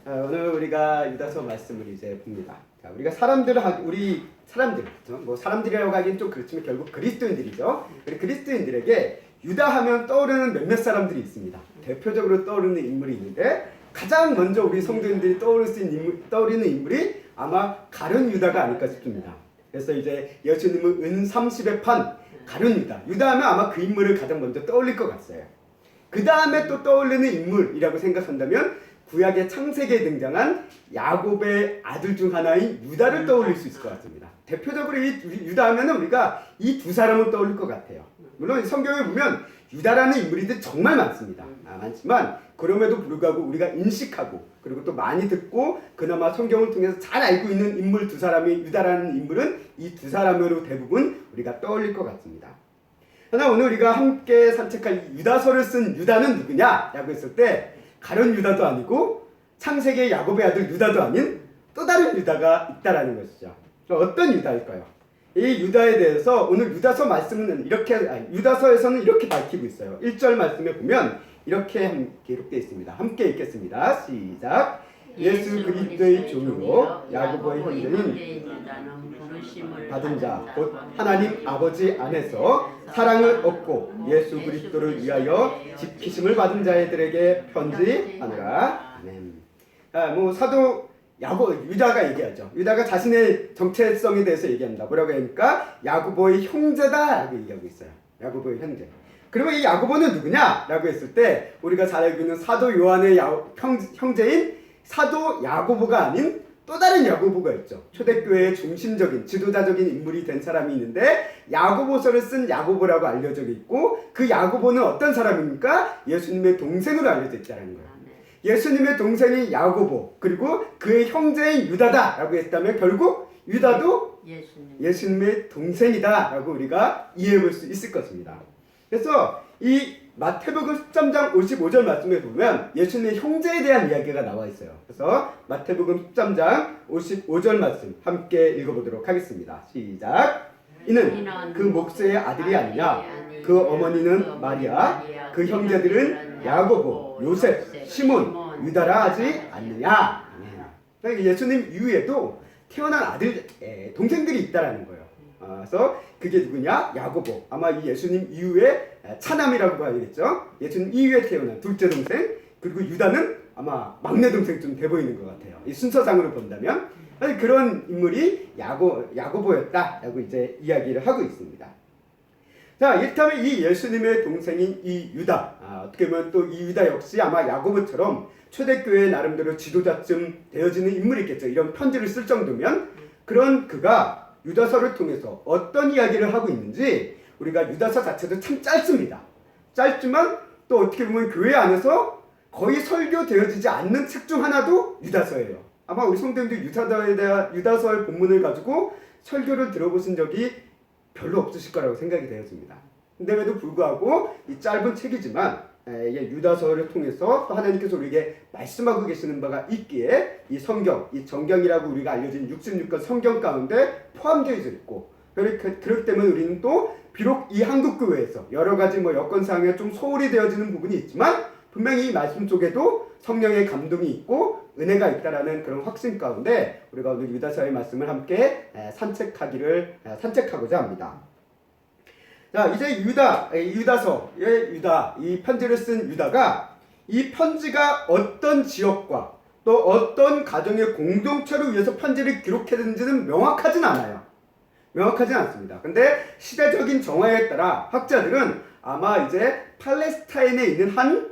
오늘 우리가 유다서 말씀을 이제 봅니다. 자, 우리 사람들, 뭐 사람들이라고 하기엔 좀 그렇지만 결국 그리스도인들이죠. 우리 그리스도인들에게 유다하면 떠오르는 몇몇 사람들이 있습니다. 대표적으로 떠오르는 인물이 있는데 가장 먼저 우리 성도님들이 떠오르는 인물이 아마 가룟 유다가 아닐까 싶습니다. 그래서 이제 예수님은 은 30의 판 가룟 유다하면 아마 그 인물을 가장 먼저 떠올릴 것 같아요. 그 다음에 또 떠올리는 인물이라고 생각한다면 구약의 창세기에 등장한 야곱의 아들 중 하나인 유다를 떠올릴 수 있을 것 같습니다. 대표적으로 이 유다 하면은 우리가 이 두 사람을 떠올릴 것 같아요. 물론 성경에 보면 유다라는 인물이 정말 많습니다. 많지만 그럼에도 불구하고 우리가 인식하고 그리고 또 많이 듣고 그나마 성경을 통해서 잘 알고 있는 인물 두 사람이 유다라는 인물은 이 두 사람으로 대부분 우리가 떠올릴 것 같습니다. 그러나 오늘 우리가 함께 산책할 유다서를 쓴 유다는 누구냐라고 했을 때 가룟 유다도 아니고 창세기의 야곱의 아들 유다도 아닌 또 다른 유다가 있다라는 것이죠. 어떤 유다일까요? 이 유다에 대해서 오늘 유다서 말씀은 유다서에서는 이렇게 밝히고 있어요. 1절 말씀에 보면 이렇게 기록되어 있습니다. 함께 읽겠습니다. 시작. 예수 그리스도의 종으로 야고보의 형제인 받은 자 곧 하나님 아버지 안에서 사랑을 얻고 예수 그리스도를 위하여 지키심을 받은 자들에게 편지하노라. 아멘. 사도 유다가 얘기하죠. 유다가 자신의 정체성에 대해서 얘기합니다. 뭐라고 합니까? 야고보의 형제다라고 얘기하고 있어요. 야고보의 형제. 그러면 이 야고보는 누구냐라고 했을 때 우리가 잘 알고 있는 사도 요한의 형제인 사도 야고보가 아닌 또 다른 야고보가 있죠. 초대교회의 중심적인 지도자적인 인물이 된 사람이 있는데 야고보서를 쓴 야고보라고 알려져 있고 그 야고보는 어떤 사람입니까? 예수님의 동생으로 알려져 있다는 거예요. 예수님의 동생이 야고보 그리고 그의 형제인 유다다라고 했다면 결국 유다도 예수님의 동생이다라고 우리가 이해해 볼 수 있을 것입니다. 그래서 이 마태복음 13장 55절 말씀에 보면 예수님의 형제에 대한 이야기가 나와 있어요. 그래서 마태복음 13장 55절 말씀 함께 읽어보도록 하겠습니다. 시작. 이는 그 목세의 아들이 아니냐? 그 어머니는 마리아, 그 형제들은 야고보, 요셉, 시몬, 유다라 하지 않느냐? 그러니까 예수님 이후에도 태어난 동생들이 있다라는 거예요. 그래서 그게 누구냐? 야고보. 아마 이 예수님 이후에 차남이라고 봐야겠죠. 예수님 이후에 태어난 둘째 동생 그리고 유다는 아마 막내 동생쯤 돼 보이는 것 같아요. 이 순서상으로 본다면 그런 인물이 야고보였다라고 이제 이야기를 하고 있습니다. 자, 이렇다면 이 예수님의 동생인 이 유다, 어떻게 보면 또 이 유다 역시 아마 야고보처럼 초대교회의 나름대로 지도자쯤 되어지는 인물이겠죠. 이런 편지를 쓸 정도면 그런 그가 유다서를 통해서 어떤 이야기를 하고 있는지 우리가 유다서 자체도 참 짧습니다. 짧지만 또 어떻게 보면 교회 안에서 거의 설교되어지지 않는 책 중 하나도 유다서예요. 아마 우리 성도님들 유다서의 본문을 가지고 설교를 들어보신 적이 별로 없으실 거라고 생각이 되었습니다. 근데에도 불구하고 이 짧은 책이지만 유다서를 통해서 하나님께서 우리에게 말씀하고 계시는 바가 있기에 이 성경, 이 정경이라고 우리가 알려진 66권 성경 가운데 포함되어 있고 그렇기 때문에 우리는 또 비록 이 한국교회에서 여러 가지 여건상에 좀 소홀히 되어지는 부분이 있지만 분명히 이 말씀 속에도 성령의 감동이 있고 은혜가 있다라는 그런 확신 가운데 우리가 오늘 유다서의 말씀을 함께 산책하고자 합니다. 자, 이제 유다서의 유다, 이 편지를 쓴 유다가 이 편지가 어떤 지역과 또 어떤 가정의 공동체로 위해서 편지를 기록했는지는 명확하진 않아요. 명확하진 않습니다. 근데 시대적인 정화에 따라 학자들은 아마 이제 팔레스타인에 있는 한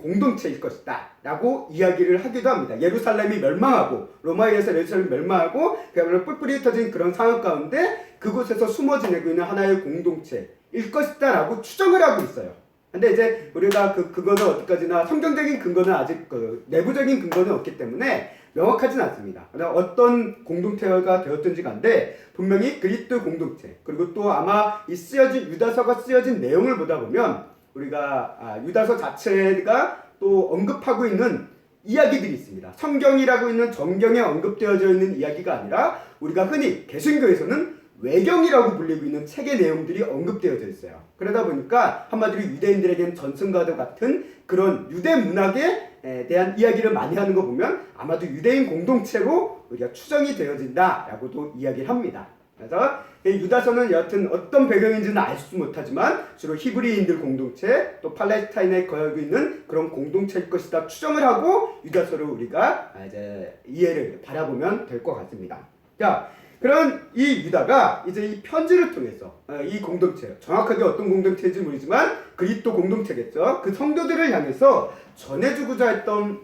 공동체일 것이다 라고 이야기를 하기도 합니다. 예루살렘이 멸망하고 로마에 의해서 예루살렘이 멸망하고 그야말로 뿔뿔이 터진 그런 상황 가운데 그곳에서 숨어 지내고 있는 하나의 공동체일 것이다 라고 추정을 하고 있어요. 근데 이제 우리가 그거는 어디까지나 성경적인 근거는 아직 내부적인 근거는 없기 때문에 명확하진 않습니다. 그러나 어떤 공동체가 되었든지 간데 분명히 그리스도 공동체 그리고 또 아마 이 유다서가 쓰여진 내용을 보다 보면 우리가 유다서 자체가 또 언급하고 있는 이야기들이 있습니다. 성경이라고 있는 정경에 언급되어져 있는 이야기가 아니라 우리가 흔히 개신교에서는 외경이라고 불리고 있는 책의 내용들이 언급되어져 있어요. 그러다 보니까 한마디로 유대인들에게는 전승과도 같은 그런 유대 문학에 대한 이야기를 많이 하는 거 보면 아마도 유대인 공동체로 우리가 추정이 되어진다라고도 이야기를 합니다. 그래서 유다서는 여하튼 어떤 배경인지는 알 수 못하지만 주로 히브리인들 공동체 또 팔레스타인에 거하고 있는 그런 공동체일 것이다 추정을 하고 유다서를 우리가 이제 이해를 바라보면 될 것 같습니다. 자, 그런 이 유다가 이제 이 편지를 통해서 이 공동체, 정확하게 어떤 공동체인지 모르지만 그리스도 공동체겠죠. 그 성도들을 향해서 전해주고자 했던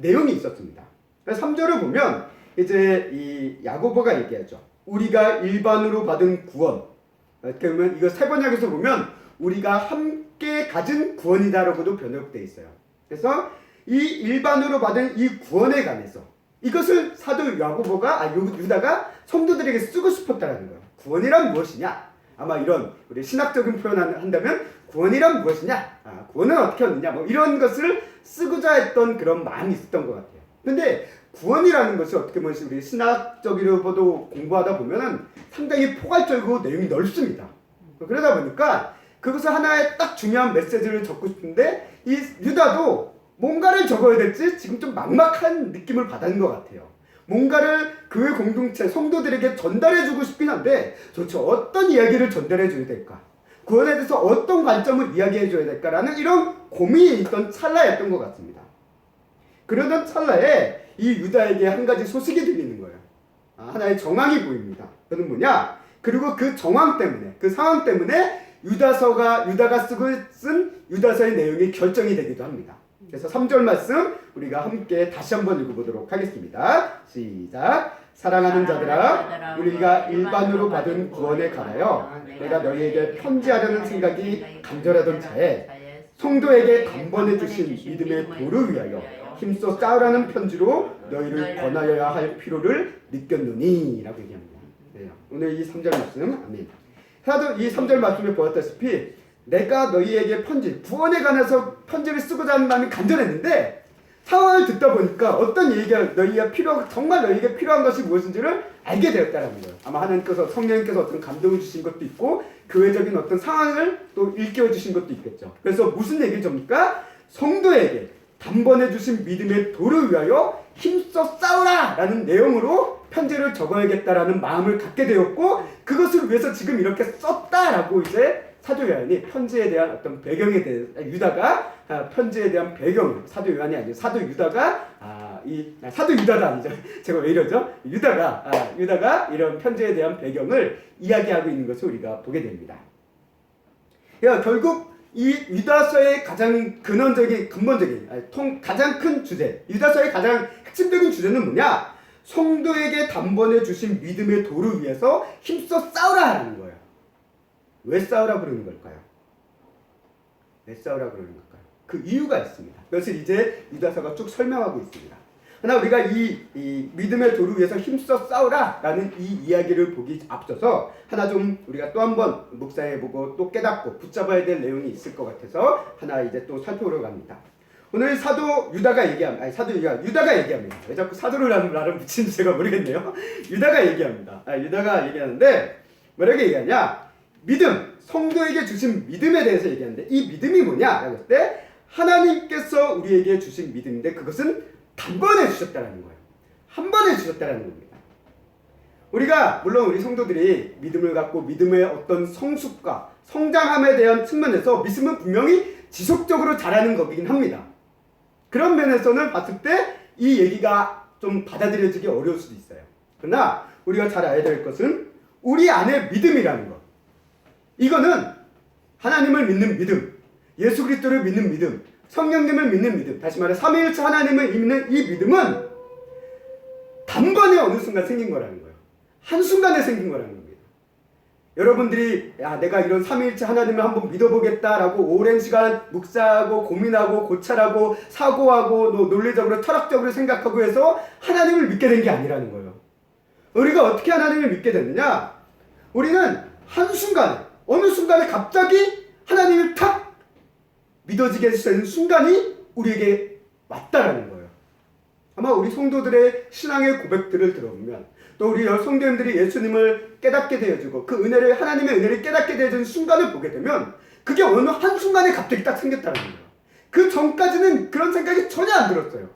내용이 있었습니다. 3절을 보면 이제 이 야고보가 얘기하죠. 우리가 일반으로 받은 구원. 그러면 이거 세번역에서 보면 우리가 함께 가진 구원이다라고도 번역되어 있어요. 그래서 이 일반으로 받은 이 구원에 관해서 이것을 사도 야고보가 유다가 성도들에게 쓰고 싶었다는 거예요. 구원이란 무엇이냐? 아마 이런 우리 신학적인 표현을 한다면 구원이란 무엇이냐? 구원은 어떻게 얻느냐? 뭐 이런 것을 쓰고자 했던 그런 마음이 있었던 것 같아요. 근데 구원이라는 것이 어떻게 보면 우리 신학적으로도 공부하다 보면은 상당히 포괄적이고 내용이 넓습니다. 그러다 보니까 그것을 하나의 딱 중요한 메시지를 적고 싶은데 이 유다도 뭔가를 적어야 될지 지금 좀 막막한 느낌을 받은 것 같아요. 뭔가를 그 공동체 성도들에게 전달해주고 싶긴 한데 도대체 어떤 이야기를 전달해줘야 될까? 구원에 대해서 어떤 관점을 이야기해줘야 될까라는 이런 고민이 있던 찰나였던 것 같습니다. 그러던 찰나에 이 유다에게 한 가지 소식이 들리는 거예요. 하나의 정황이 보입니다. 그건 뭐냐? 그리고 그 정황 때문에, 그 상황 때문에 유다가 쓴 유다서의 내용이 결정이 되기도 합니다. 그래서 3절 말씀 우리가 함께 다시 한번 읽어보도록 하겠습니다. 시작. 사랑하는 자들아, 우리가 일반으로 받은 구원에 관하여 내가 너희에게 편지하려는 생각이 간절하던 차에 성도에게 단번에 주신 믿음의 도를 위하여 힘써 싸우라는 편지로 너희를 권하여야 할 필요를 느꼈노니 라고 얘기합니다. 네, 오늘 이 3절 말씀 아멘. 하도 이 3절 말씀에 보았다시피 내가 너희에게 구원에 관해서 편지를 쓰고자 하는 마음이 간절했는데 상황을 듣다 보니까 어떤 얘기가 정말 너희에게 필요한 것이 무엇인지를 알게 되었다는 거예요. 아마 하나님께서 성령님께서 어떤 감동을 주신 것도 있고 교회적인 어떤 상황을 또 일깨워 주신 것도 있겠죠. 그래서 무슨 얘기를 접니까? 성도에게 단번에 주신 믿음의 도를 위하여 힘써 싸우라! 라는 내용으로 편지를 적어야겠다라는 마음을 갖게 되었고 그것을 위해서 지금 이렇게 썼다라고 이제 사도 요한이 편지에 대한 어떤 배경에 대해서 유다가 편지에 대한 배경 사도 요한이 아니죠. 사도 유다가 사도 유다가 아니죠. 제가 왜 이러죠? 유다가 이런 편지에 대한 배경을 이야기하고 있는 것을 우리가 보게 됩니다. 결국 이 유다서의 가장 근본적인 가장 큰 주제, 유다서의 가장 핵심적인 주제는 뭐냐? 성도에게 단번에 주신 믿음의 도를 위해서 힘써 싸우라 하는 거예요. 왜 싸우라 그러는 걸까요? 왜 싸우라 그러는 걸까요? 그 이유가 있습니다. 그것을 이제 유다서가 쭉 설명하고 있습니다. 하나 우리가 이 믿음의 도를 위해서 힘써 싸우라라는 이 이야기를 보기 앞서서 하나 좀 우리가 또 한번 묵상해보고 또 깨닫고 붙잡아야 될 내용이 있을 것 같아서 하나 이제 또 살펴보러 갑니다. 오늘 유다가 얘기합니다. 왜 자꾸 사도를 나를 붙이는지 제가 모르겠네요. 유다가 얘기합니다. 유다가 얘기하는데 뭐라고 얘기하냐? 믿음, 성도에게 주신 믿음에 대해서 얘기하는데 이 믿음이 뭐냐라고 했을 때 하나님께서 우리에게 주신 믿음인데 그것은 단번에 주셨다라는 거예요. 한 번에 주셨다라는 겁니다. 우리가 물론 우리 성도들이 믿음을 갖고 믿음의 어떤 성숙과 성장함에 대한 측면에서 믿음은 분명히 지속적으로 자라는 거긴 합니다. 그런 면에서는 봤을 때 이 얘기가 좀 받아들여지기 어려울 수도 있어요. 그러나 우리가 잘 알아야 될 것은 우리 안에 믿음이라는 것. 이거는 하나님을 믿는 믿음, 예수 그리스도를 믿는 믿음, 성령님을 믿는 믿음, 다시 말해 삼위일체 하나님을 믿는 이 믿음은 단번에 어느 순간 생긴 거라는 거예요. 한순간에 생긴 거라는 겁니다. 여러분들이 내가 이런 삼위일체 하나님을 한번 믿어보겠다라고 오랜 시간 묵상하고 고민하고 고찰하고 사고하고 논리적으로 철학적으로 생각하고 해서 하나님을 믿게 된 게 아니라는 거예요. 우리가 어떻게 하나님을 믿게 됐느냐? 우리는 한순간에 어느 순간에 갑자기 하나님을 탁 믿어지게 되는 순간이 우리에게 왔다라는 거예요. 아마 우리 성도들의 신앙의 고백들을 들어보면 또 우리 성도님들이 예수님을 깨닫게 되어지고 그 은혜를 하나님의 은혜를 깨닫게 되어지는 순간을 보게 되면 그게 어느 한순간에 갑자기 딱 생겼다는 거예요. 그 전까지는 그런 생각이 전혀 안 들었어요.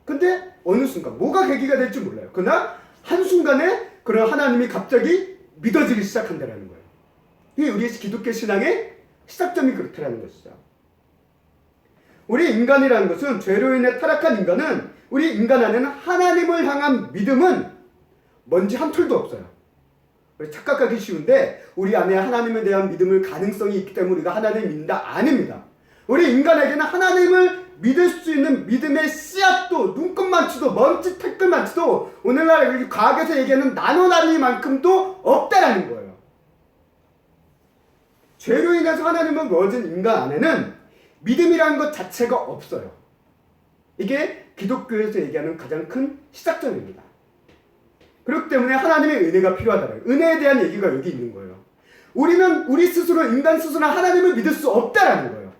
근데 어느 순간 뭐가 계기가 될지 몰라요. 그러나 한순간에 그런 하나님이 갑자기 믿어지기 시작한다는 거예요. 이게 우리 기독교 신앙의 시작점이 그렇다는 것이죠. 우리 인간이라는 것은 죄로 인해 타락한 인간은 우리 인간 안에는 하나님을 향한 믿음은 뭔지 한 톨도 없어요. 착각하기 쉬운데 우리 안에 하나님에 대한 믿음을 가능성이 있기 때문에 우리가 하나님을 믿는다? 아닙니다. 우리 인간에게는 하나님을 믿을 수 있는 믿음의 씨앗도 눈끝만치도 먼지 태클만치도 오늘날 과학에서 얘기하는 나노나리만큼도 없다라는 거예요. 죄로 인해서 하나님을 멀어진 인간 안에는 믿음이라는 것 자체가 없어요. 이게 기독교에서 얘기하는 가장 큰 시작점입니다. 그렇기 때문에 하나님의 은혜가 필요하다는 은혜에 대한 얘기가 여기 있는 거예요. 우리는 우리 스스로 인간 스스로 하나님을 믿을 수 없다라는 거예요.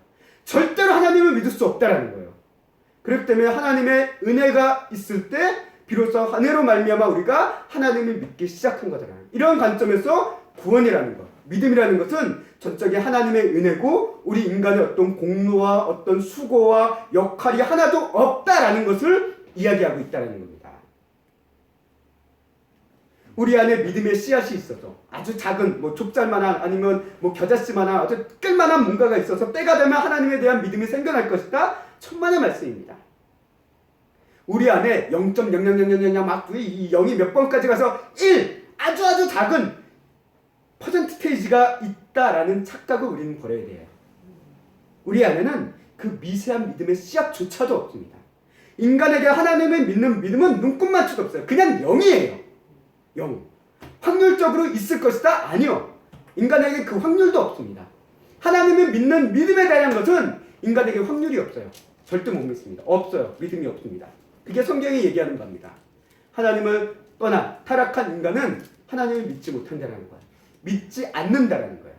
절대로 하나님을 믿을 수 없다라는 거예요. 그렇기 때문에 하나님의 은혜가 있을 때 비로소 은혜로 말미암아 우리가 하나님을 믿기 시작한 거잖아요. 이런 관점에서 구원이라는 것, 믿음이라는 것은 전적인 하나님의 은혜고 우리 인간의 어떤 공로와 어떤 수고와 역할이 하나도 없다라는 것을 이야기하고 있다는 겁니다. 우리 안에 믿음의 씨앗이 있어서 아주 작은 족잘만한 아니면 겨자씨만한 아주 끌만한 뭔가가 있어서 때가 되면 하나님에 대한 믿음이 생겨날 것이다. 천만의 말씀입니다. 우리 안에 0.000000 막 이 0이 몇 번까지 가서 1 아주 작은 퍼센티테이지가 있다라는 착각을 우리는 버려야 돼요. 우리 안에는 그 미세한 믿음의 씨앗조차도 없습니다. 인간에게 하나님을 믿는 믿음은 눈꼽만치도 없어요. 그냥 0이에요. 0. 확률적으로 있을 것이다? 아니요. 인간에게 그 확률도 없습니다. 하나님을 믿는 믿음에 대한 것은 인간에게 확률이 없어요. 절대 못 믿습니다. 없어요. 믿음이 없습니다. 그게 성경이 얘기하는 바입니다. 하나님을 떠난 타락한 인간은 하나님을 믿지 못한다는 거예요. 믿지 않는다라는 거예요.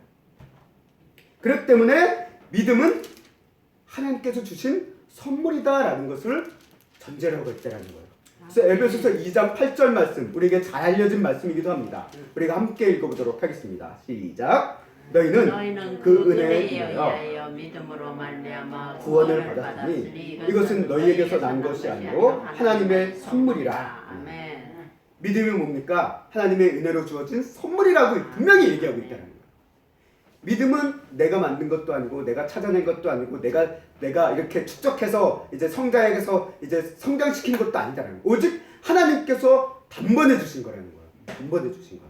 그렇기 때문에 믿음은 하나님께서 주신 선물이다라는 것을 전제로 하고 있다는 거예요. 그래서 에베소서 2장 8절 말씀, 우리에게 잘 알려진 말씀이기도 합니다. 우리가 함께 읽어보도록 하겠습니다. 시작. 너희는 그 은혜에 의하여 믿음으로 말미암아 구원을 받았으니 이것은 너희에게서 난 것이 아니고 하나님의 선물이라. 아멘. 믿음이 뭡니까? 하나님의 은혜로 주어진 선물이라고 분명히 얘기하고 있다는 거예요. 믿음은 내가 만든 것도 아니고 내가 찾아낸 것도 아니고 내가 이렇게 축적해서 이제 성자에게서 이제 성장시킨 것도 아니다라는 거예요. 오직 하나님께서 단번에 주신 거라는 거예요. 단번에 주신 거.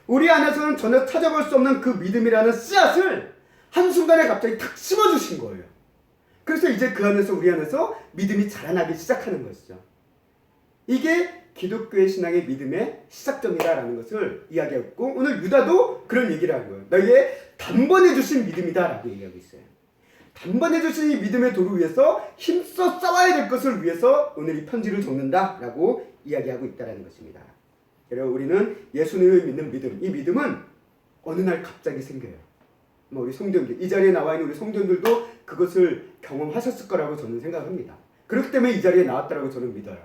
우리 안에서는 전혀 찾아볼 수 없는 그 믿음이라는 씨앗을 한순간에 갑자기 탁 심어주신 거예요. 그래서 이제 그 안에서 우리 안에서 믿음이 자라나기 시작하는 것이죠. 이게 기독교의 신앙의 믿음의 시작점이다라는 것을 이야기했고 오늘 유다도 그런 얘기를 하는 거예요. 너희의 단번에 주신 믿음이다라고 얘기하고 있어요. 단번에 주신 이 믿음의 도를 위해서 힘써 싸워야 될 것을 위해서 오늘 이 편지를 적는다라고 이야기하고 있다는 것입니다. 여러분 우리는 예수님을 믿는 믿음, 이 믿음은 어느 날 갑자기 생겨요. 우리 성도님들, 이 자리에 나와 있는 우리 성도님들도 그것을 경험하셨을 거라고 저는 생각합니다. 그렇기 때문에 이 자리에 나왔다라고 저는 믿어요.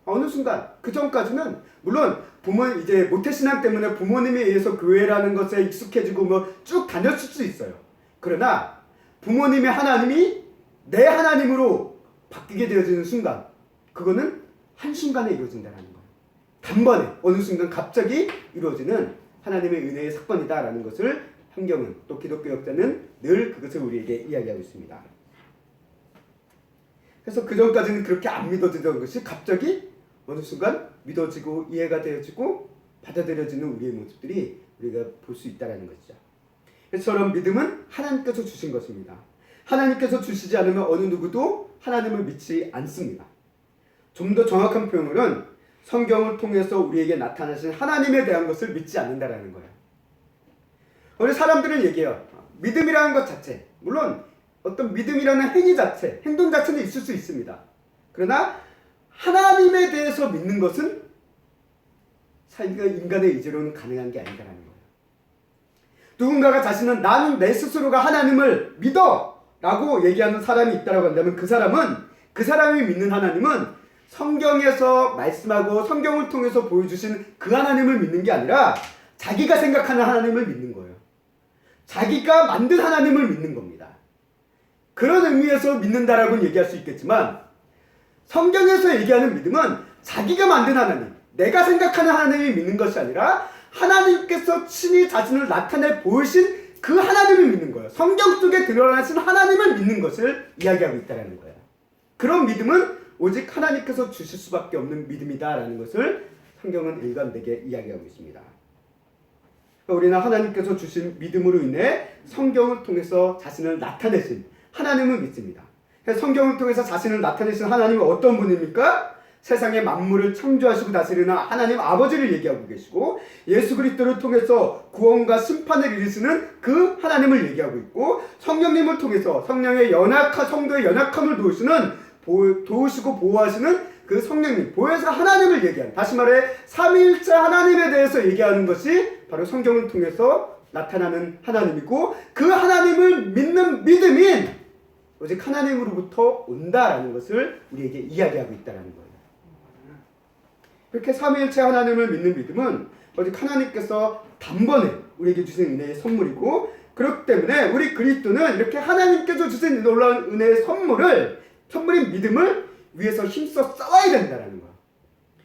어느 순간 그 전까지는 물론 이제 모태신앙 때문에 부모님에 의해서 교회라는 것에 익숙해지고 쭉 다녔을 수 있어요. 그러나 부모님의 하나님이 내 하나님으로 바뀌게 되어지는 순간 그거는 한순간에 이루어진다는 거예요. 단번에 어느 순간 갑자기 이루어지는 하나님의 은혜의 사건이다라는 것을 성경은 또 기독교 역사는 늘 그것을 우리에게 이야기하고 있습니다. 그래서 그 전까지는 그렇게 안 믿어지던 것이 갑자기 어느 순간 믿어지고 이해가 되어지고 받아들여지는 우리의 모습들이 우리가 볼 수 있다는 것이죠. 그래서 저런 믿음은 하나님께서 주신 것입니다. 하나님께서 주시지 않으면 어느 누구도 하나님을 믿지 않습니다. 좀 더 정확한 표현으로는 성경을 통해서 우리에게 나타나신 하나님에 대한 것을 믿지 않는다라는 거예요. 우리 사람들은 얘기해요. 믿음이라는 것 자체, 물론 어떤 믿음이라는 행위 자체, 행동 자체는 있을 수 있습니다. 그러나 하나님에 대해서 믿는 것은 인간의 의지로는 가능한 게 아니다라는 거예요. 누군가가 자신은 나는 내 스스로가 하나님을 믿어! 라고 얘기하는 사람이 있다고 한다면 그 사람은 그 사람이 믿는 하나님은 성경에서 말씀하고 성경을 통해서 보여주신 그 하나님을 믿는 게 아니라 자기가 생각하는 하나님을 믿는 거예요. 자기가 만든 하나님을 믿는 겁니다. 그런 의미에서 믿는다라고는 얘기할 수 있겠지만 성경에서 얘기하는 믿음은 자기가 만든 하나님, 내가 생각하는 하나님을 믿는 것이 아니라 하나님께서 친히 자신을 나타내 보이신 그 하나님을 믿는 거예요. 성경 속에 드러나신 하나님을 믿는 것을 이야기하고 있다는 거예요. 그런 믿음은 오직 하나님께서 주실 수밖에 없는 믿음이다라는 것을 성경은 일관되게 이야기하고 있습니다. 우리는 하나님께서 주신 믿음으로 인해 성경을 통해서 자신을 나타내신 하나님을 믿습니다. 성경을 통해서 자신을 나타내신 하나님은 어떤 분입니까? 세상의 만물을 창조하시고 다스리는 하나님 아버지를 얘기하고 계시고 예수 그리스도를 통해서 구원과 심판을 이루시는 그 하나님을 얘기하고 있고 성령님을 통해서 성령의 성도의 연약함을 도우시고 보호하시는 그 성령님, 보혜사 하나님을 얘기하는, 다시 말해 삼위일체 하나님에 대해서 얘기하는 것이 바로 성경을 통해서 나타나는 하나님이고 그 하나님을 믿는 믿음인 오직 하나님으로부터 온다라는 것을 우리에게 이야기하고 있다는 거예요. 이렇게 삼위일체 하나님을 믿는 믿음은 오직 하나님께서 단번에 우리에게 주신 은혜의 선물이고 그렇기 때문에 우리 그리스도는 이렇게 하나님께서 주신 놀라운 은혜의 선물인 믿음을 위해서 힘써 싸워야 된다는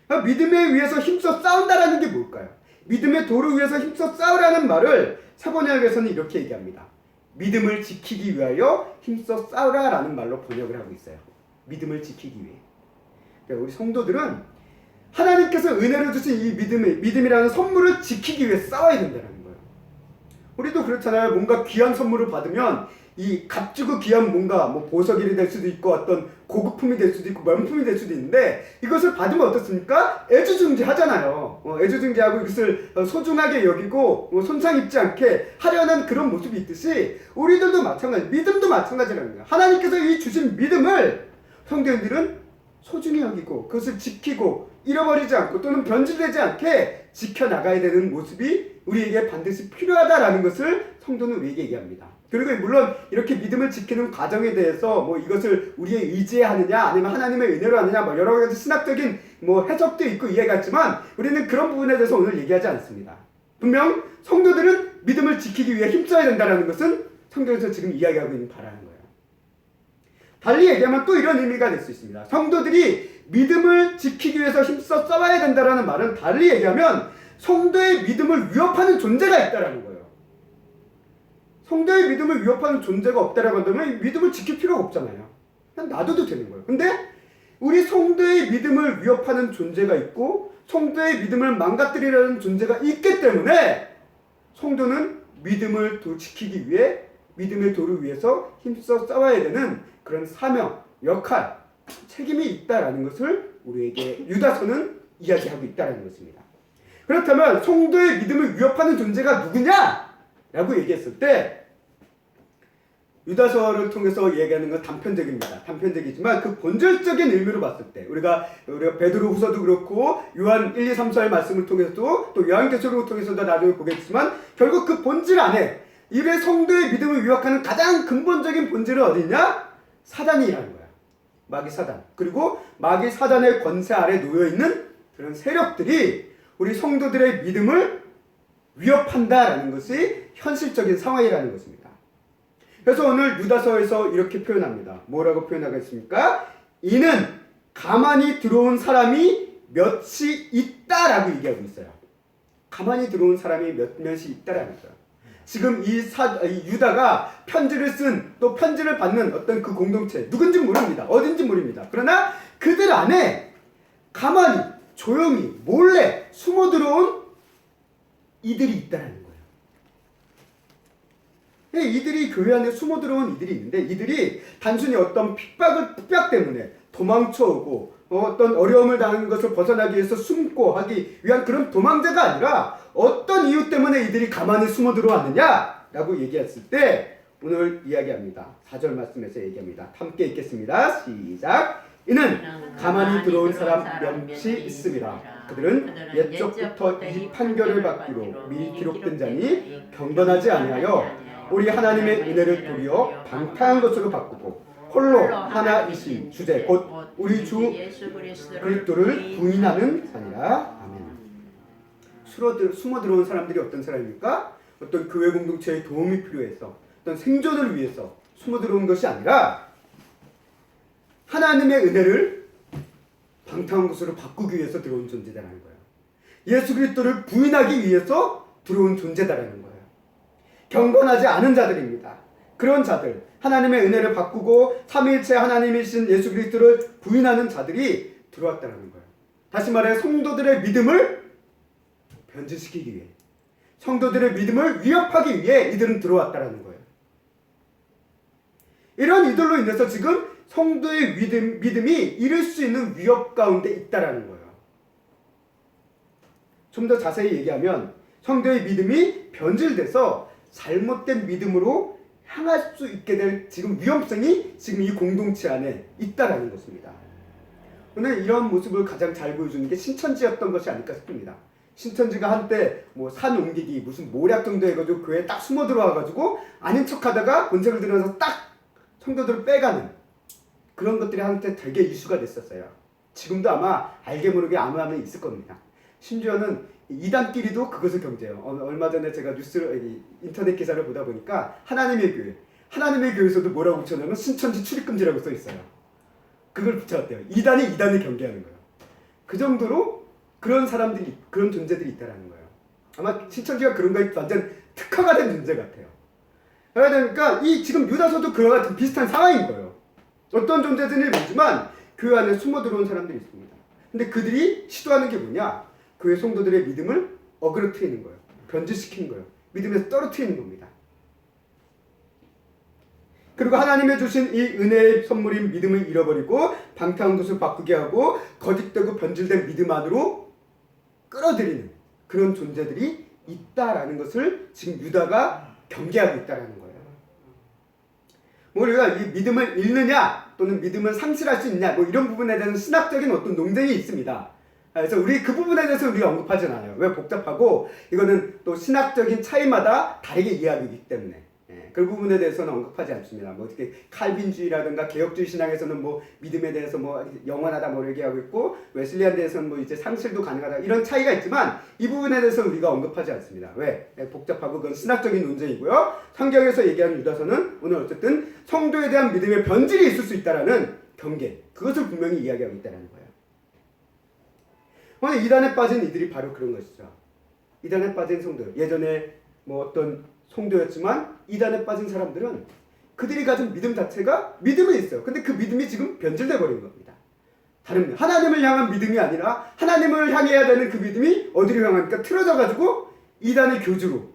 거예요. 믿음에 위해서 힘써 싸운다라는 게 뭘까요? 믿음의 도를 위해서 힘써 싸우라는 말을 사번역에서는 이렇게 얘기합니다. 믿음을 지키기 위하여 힘써 싸우라라는 말로 번역을 하고 있어요. 믿음을 지키기 위해. 그러니까 우리 성도들은 하나님께서 은혜를 주신 이 믿음이라는 선물을 지키기 위해 싸워야 된다는 거예요. 우리도 그렇잖아요. 뭔가 귀한 선물을 받으면 이 값주고 귀한 뭔가 뭐 보석이 될 수도 있고 어떤 고급품이 될 수도 있고 명품이 될 수도 있는데 이것을 받으면 어떻습니까? 애지중지하잖아요. 애지중지하고 이것을 소중하게 여기고 손상 입지 않게 하려는 그런 모습이 있듯이 우리들도 마찬가지, 믿음도 마찬가지라는 거예요. 하나님께서 이 주신 믿음을 성도님들은 소중히 여기고 그것을 지키고 잃어버리지 않고 또는 변질되지 않게 지켜나가야 되는 모습이 우리에게 반드시 필요하다라는 것을 성도는 우리에게 얘기합니다. 그리고 물론 이렇게 믿음을 지키는 과정에 대해서 뭐 이것을 우리의 의지에 하느냐 아니면 하나님의 은혜로 하느냐 뭐 여러 가지 신학적인 뭐 해석도 있고 이해가 있지만 우리는 그런 부분에 대해서 오늘 얘기하지 않습니다. 분명 성도들은 믿음을 지키기 위해 힘써야 된다는 것은 성경에서 지금 이야기하고 있는 바라는 거예요. 달리 얘기하면 또 이런 의미가 될 수 있습니다. 성도들이 믿음을 지키기 위해서 힘써 싸워야 된다는 말은 달리 얘기하면 성도의 믿음을 위협하는 존재가 있다는 거예요. 성도의 믿음을 위협하는 존재가 없다라고 한다면 믿음을 지킬 필요가 없잖아요. 그냥 놔둬도 되는 거예요. 근데 우리 성도의 믿음을 위협하는 존재가 있고 성도의 믿음을 망가뜨리려는 존재가 있기 때문에 성도는 믿음을 지키기 위해 믿음의 도를 위해서 힘써 싸워야 되는 그런 사명, 역할, 책임이 있다라는 것을 우리에게 유다서는 이야기하고 있다는 것입니다. 그렇다면 성도의 믿음을 위협하는 존재가 누구냐? 라고 얘기했을 때 유다서를 통해서 얘기하는 건 단편적입니다. 단편적이지만 그 본질적인 의미로 봤을 때 우리가 베드로후서도 그렇고 요한 1, 2, 3, 4의 말씀을 통해서도 또 요한계시록을 통해서도 나중에 보겠지만 결국 그 본질 안에 이래 성도의 믿음을 위협하는 가장 근본적인 본질은 어디냐? 사단이라는 거야. 마귀 사단. 그리고 마귀 사단의 권세 아래 놓여있는 그런 세력들이 우리 성도들의 믿음을 위협한다라는 것이 현실적인 상황이라는 것입니다. 그래서 오늘 유다서에서 이렇게 표현합니다. 뭐라고 표현하겠습니까? 이는 가만히 들어온 사람이 몇이 있다라고 얘기하고 있어요. 가만히 들어온 사람이 몇몇이 있다라는 거예요. 지금 이 유다가 편지를 쓴 또 편지를 받는 어떤 그 공동체 누군지 모릅니다. 어딘지 모릅니다. 그러나 그들 안에 가만히 조용히 몰래 숨어 들어온 이들이 있다는 거예요. 이들이 교회 안에 숨어 들어온 이들이 있는데 이들이 단순히 어떤 핍박 때문에 도망쳐오고 어떤 어려움을 당하는 것을 벗어나기 위해서 숨고 하기 위한 그런 도망자가 아니라 어떤 이유 때문에 이들이 가만히 숨어 들어왔느냐라고 얘기했을 때 오늘 이야기합니다. 4절 말씀에서 얘기합니다. 함께 읽겠습니다. 시작. 이는 가만히 들어온 사람 몇이 있습니다. 그들은 옛적부터 이 판결을 받기로 미리 기록된 자니 경건하지 아니하여 우리 하나님의 은혜를 도리어 방탕한 것으로 바꾸고 홀로 하나이신 주제 곧 우리 주 예수 그리스도를 부인하는 자니라. 아멘. 숨어 들어온 사람들이 어떤 사람입니까? 어떤 교회 공동체의 도움이 필요해서 어떤 생존을 위해서 숨어 들어온 것이 아니라 하나님의 은혜를 방탕한 것으로 바꾸기 위해서 들어온 존재다라는 거예요. 예수 그리스도를 부인하기 위해서 들어온 존재다라는 거예요. 경건하지 않은 자들입니다. 그런 자들, 하나님의 은혜를 바꾸고 삼위일체 하나님이신 예수 그리스도를 부인하는 자들이 들어왔다는 거예요. 다시 말해 성도들의 믿음을 변질시키기 위해, 성도들의 믿음을 위협하기 위해 이들은 들어왔다는 거예요. 이런 이들로 인해서 지금 성도의 믿음이 이룰 수 있는 위협 가운데 있다는 거예요. 좀 더 자세히 얘기하면 성도의 믿음이 변질돼서 잘못된 믿음으로 향할 수 있게 될 지금 위험성이 지금 이 공동체 안에 있다라는 것입니다. 오늘 이런 모습을 가장 잘 보여주는 게 신천지였던 것이 아닐까 싶습니다. 신천지가 한때 뭐 산 옮기기 무슨 모략 정도 해가지고 교회에 딱 숨어 들어와가지고 아닌 척하다가 본색을 드러내서 딱 성도들을 빼가는 그런 것들이 한때 되게 이슈가 됐었어요. 지금도 아마 알게 모르게 아무나 있을 겁니다. 심지어는 이단끼리도 그것을 경제해요. 얼마 전에 제가 인터넷 기사를 보다 보니까 하나님의 교회에서도 뭐라고 붙여놓으면 신천지 출입금지라고 써 있어요. 그걸 붙여왔대요. 이단이 이단을 경계하는 거예요. 그 정도로 그런 사람들이, 그런 존재들이 있다라는 거예요. 아마 신천지가 그런 거에 완전 특화가 된 존재 같아요. 그러니까 이 지금 유다서도 그와 같은 비슷한 상황인 거예요. 어떤 존재들은 모르지만 교회 안에 숨어 들어온 사람들이 있습니다. 근데 그들이 시도하는 게 뭐냐? 교회 성도들의 믿음을 어그러뜨리는 거예요. 변질시키는 거예요. 믿음에서 떨어뜨리는 겁니다. 그리고 하나님의 주신 이 은혜의 선물인 믿음을 잃어버리고 방탕한 것을 바꾸게 하고 거짓되고 변질된 믿음 안으로 끌어들이는 그런 존재들이 있다라는 것을 지금 유다가 경계하고 있다라는 거예요. 뭐 우리가 이 믿음을 잃느냐 또는 믿음을 상실할 수 있냐 뭐 이런 부분에 대한 신학적인 어떤 논쟁이 있습니다. 그래서 우리 그 부분에 대해서 우리가 언급하진 않아요. 왜? 복잡하고 이거는 또 신학적인 차이마다 다르게 이해하기 때문에 그 부분에 대해서는 언급하지 않습니다. 뭐 어떻게 칼빈주의라든가 개혁주의 신앙에서는 뭐 믿음에 대해서 뭐 영원하다 뭐 얘기하고 있고 웨슬리안 대해서는 뭐 이제 상실도 가능하다 이런 차이가 있지만 이 부분에 대해서는 우리가 언급하지 않습니다. 왜? 복잡하고 그건 신학적인 논쟁이고요. 성경에서 얘기하는 유다서는 오늘 어쨌든 성도에 대한 믿음의 변질이 있을 수 있다라는 경계 그것을 분명히 이야기하고 있다는 거예요. 오늘 이단에 빠진 이들이 바로 그런 것이죠. 이단에 빠진 성도 예전에 뭐 어떤 성도였지만 이단에 빠진 사람들은 그들이 가진 믿음 자체가 믿음이 있어요. 근데 그 믿음이 지금 변질돼 버린 겁니다. 다른 하나님을 향한 믿음이 아니라 하나님을 향해야 되는 그 믿음이 어디로 향하니까 틀어져 가지고 이단의 교주로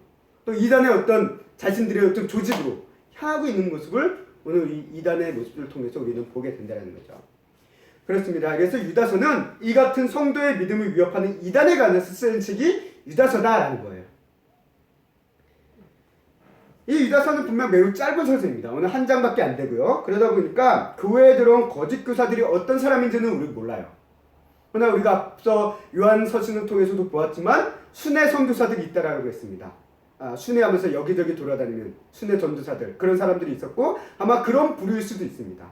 또 이단의 어떤 자신들의 어떤 조직으로 향하고 있는 모습을 오늘 이 이단의 모습을 통해서 우리는 보게 된다는 거죠. 그렇습니다. 그래서 유다서는 이 같은 성도의 믿음을 위협하는 이단에 관해서 쓰인 책이 유다서다라는 거예요. 이 유다서는 분명 매우 짧은 서서입니다. 오늘 한 장밖에 안 되고요. 그러다 보니까 교회에 들어온 거짓 교사들이 어떤 사람인지는 우리 몰라요. 그러나 우리가 앞서 요한 서신을 통해서도 보았지만 순회 선교사들이 있다라고 했습니다. 순회하면서 여기저기 돌아다니는 순회 전도사들 그런 사람들이 있었고 아마 그런 부류일 수도 있습니다.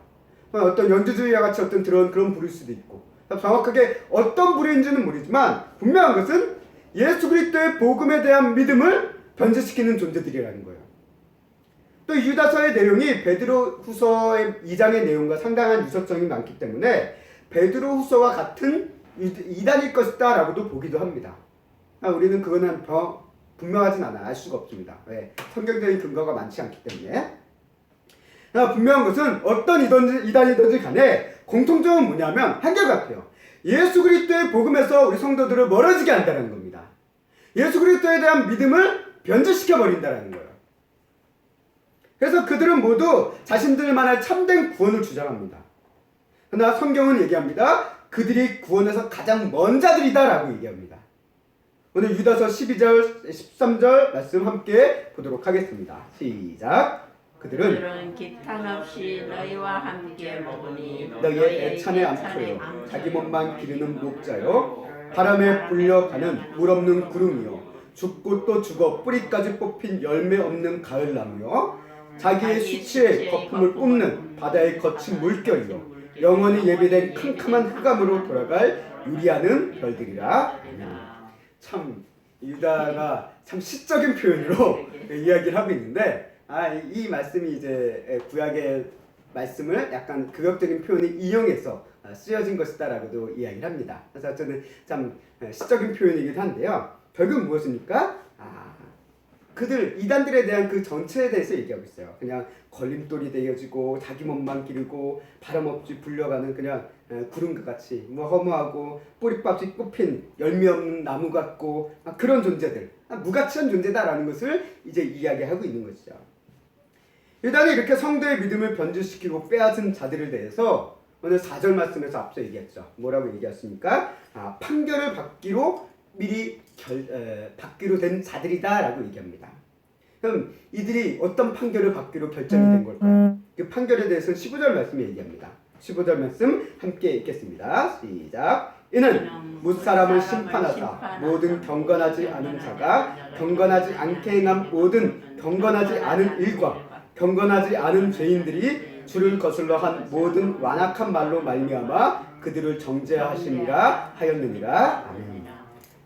어떤 연주주의와 같이 어떤 그런 부류일 수도 있고 정확하게 어떤 부류인지는 모르지만 분명한 것은 예수 그리스도의 복음에 대한 믿음을 변질시키는 존재들이라는 거예요. 또 유다서의 내용이 베드로후서의 2장의 내용과 상당한 유사성이 많기 때문에 베드로후서와 같은 이단일 것이다 라고도 보기도 합니다. 우리는 그거는 분명하진 않아 알 수가 없습니다. 왜? 성경적인 근거가 많지 않기 때문에. 분명한 것은 어떤 이단이든지 간에 공통점은 뭐냐면 한결같아요. 예수 그리스도의 복음에서 우리 성도들을 멀어지게 한다는 겁니다. 예수 그리스도에 대한 믿음을 변질시켜 버린다는 거예요. 그래서 그들은 모두 자신들만의 참된 구원을 주장합니다. 그러나 성경은 얘기합니다. 그들이 구원에서 가장 먼 자들이다 라고 얘기합니다. 오늘 유다서 12절 13절 말씀 함께 보도록 하겠습니다. 시작. 그들은 기탄 없이 너희와 함께 먹으니 너희의 애찬에 암초요 자기 몸만 기르는 목자요 바람에 불려가는 물 없는 구름이요 죽고 또 죽어 뿌리까지 뽑힌 열매 없는 가을나무요 자기의 수치에 거품을 뿜는 바다의 거친 물결이요 영원히 예비된 캄캄한 흑암으로 돌아갈 유리하는 별들이라. 참 유다가 참 시적인 표현으로 이야기를 하고 있는데 이 말씀이 이제 구약의 말씀을 약간 극역적인 표현을 이용해서 쓰여진 것이다라고도 이야기를 합니다. 그래서 저는 참 시적인 표현이기도 한데요. 결국 무엇입니까? 그들 이단들에 대한 그 전체에 대해서 얘기하고 있어요. 그냥 걸림돌이 되어지고 자기 몸만 기르고 바람 없이 불려가는 그냥 구름과 같이 뭐 허무하고 뿌리값이 꼽힌 열매 없는 나무 같고 그런 존재들, 무가치한 존재다라는 것을 이제 이야기하고 있는 것이죠. 유다는 이렇게 성도의 믿음을 변질시키고 빼앗은 자들에 대해서 오늘 4절 말씀에서 앞서 얘기했죠. 뭐라고 얘기했습니까? 판결을 받기로 미리 받기로 된 자들이다라고 얘기합니다. 그럼 이들이 어떤 판결을 받기로 결정이 된 걸까요? 그 판결에 대해서는 15절 말씀에 얘기합니다. 15절 말씀 함께 읽겠습니다. 시작. 이는 무사람을 심판하사 모든 경건하지 않은 자가 경건하지 않게 행한 모든 경건하지 않은 일과 경건하지 않은 죄인들이 주를 거슬러 한 모든 완악한 말로 말미암아 그들을 정죄하시니라 하였느니라. 아멘.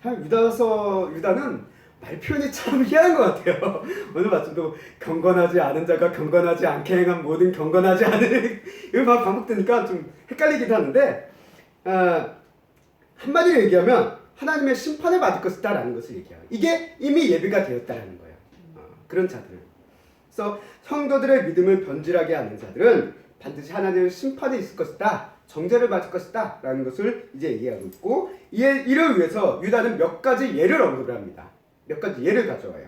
유다는 말 표현이 참 희한한 것 같아요. 오늘 말씀도 경건하지 않은 자가 경건하지 않게 행한 모든 경건하지 않은 이거 막 반복되니까 좀 헷갈리기도 하는데 한마디로 얘기하면 하나님의 심판을 받을 것이다 라는 것을 얘기해요. 이게 이미 예비가 되었다라는 거예요. 그런 자들은. 그래서 성도들의 믿음을 변질하게 하는 자들은 반드시 하나님의 심판이 있을 것이다, 정죄를 받을 것이다 라는 것을 이제 얘기하고 있고, 이를 위해서 유다는 몇 가지 예를 언급을 합니다. 몇 가지 예를 가져와요.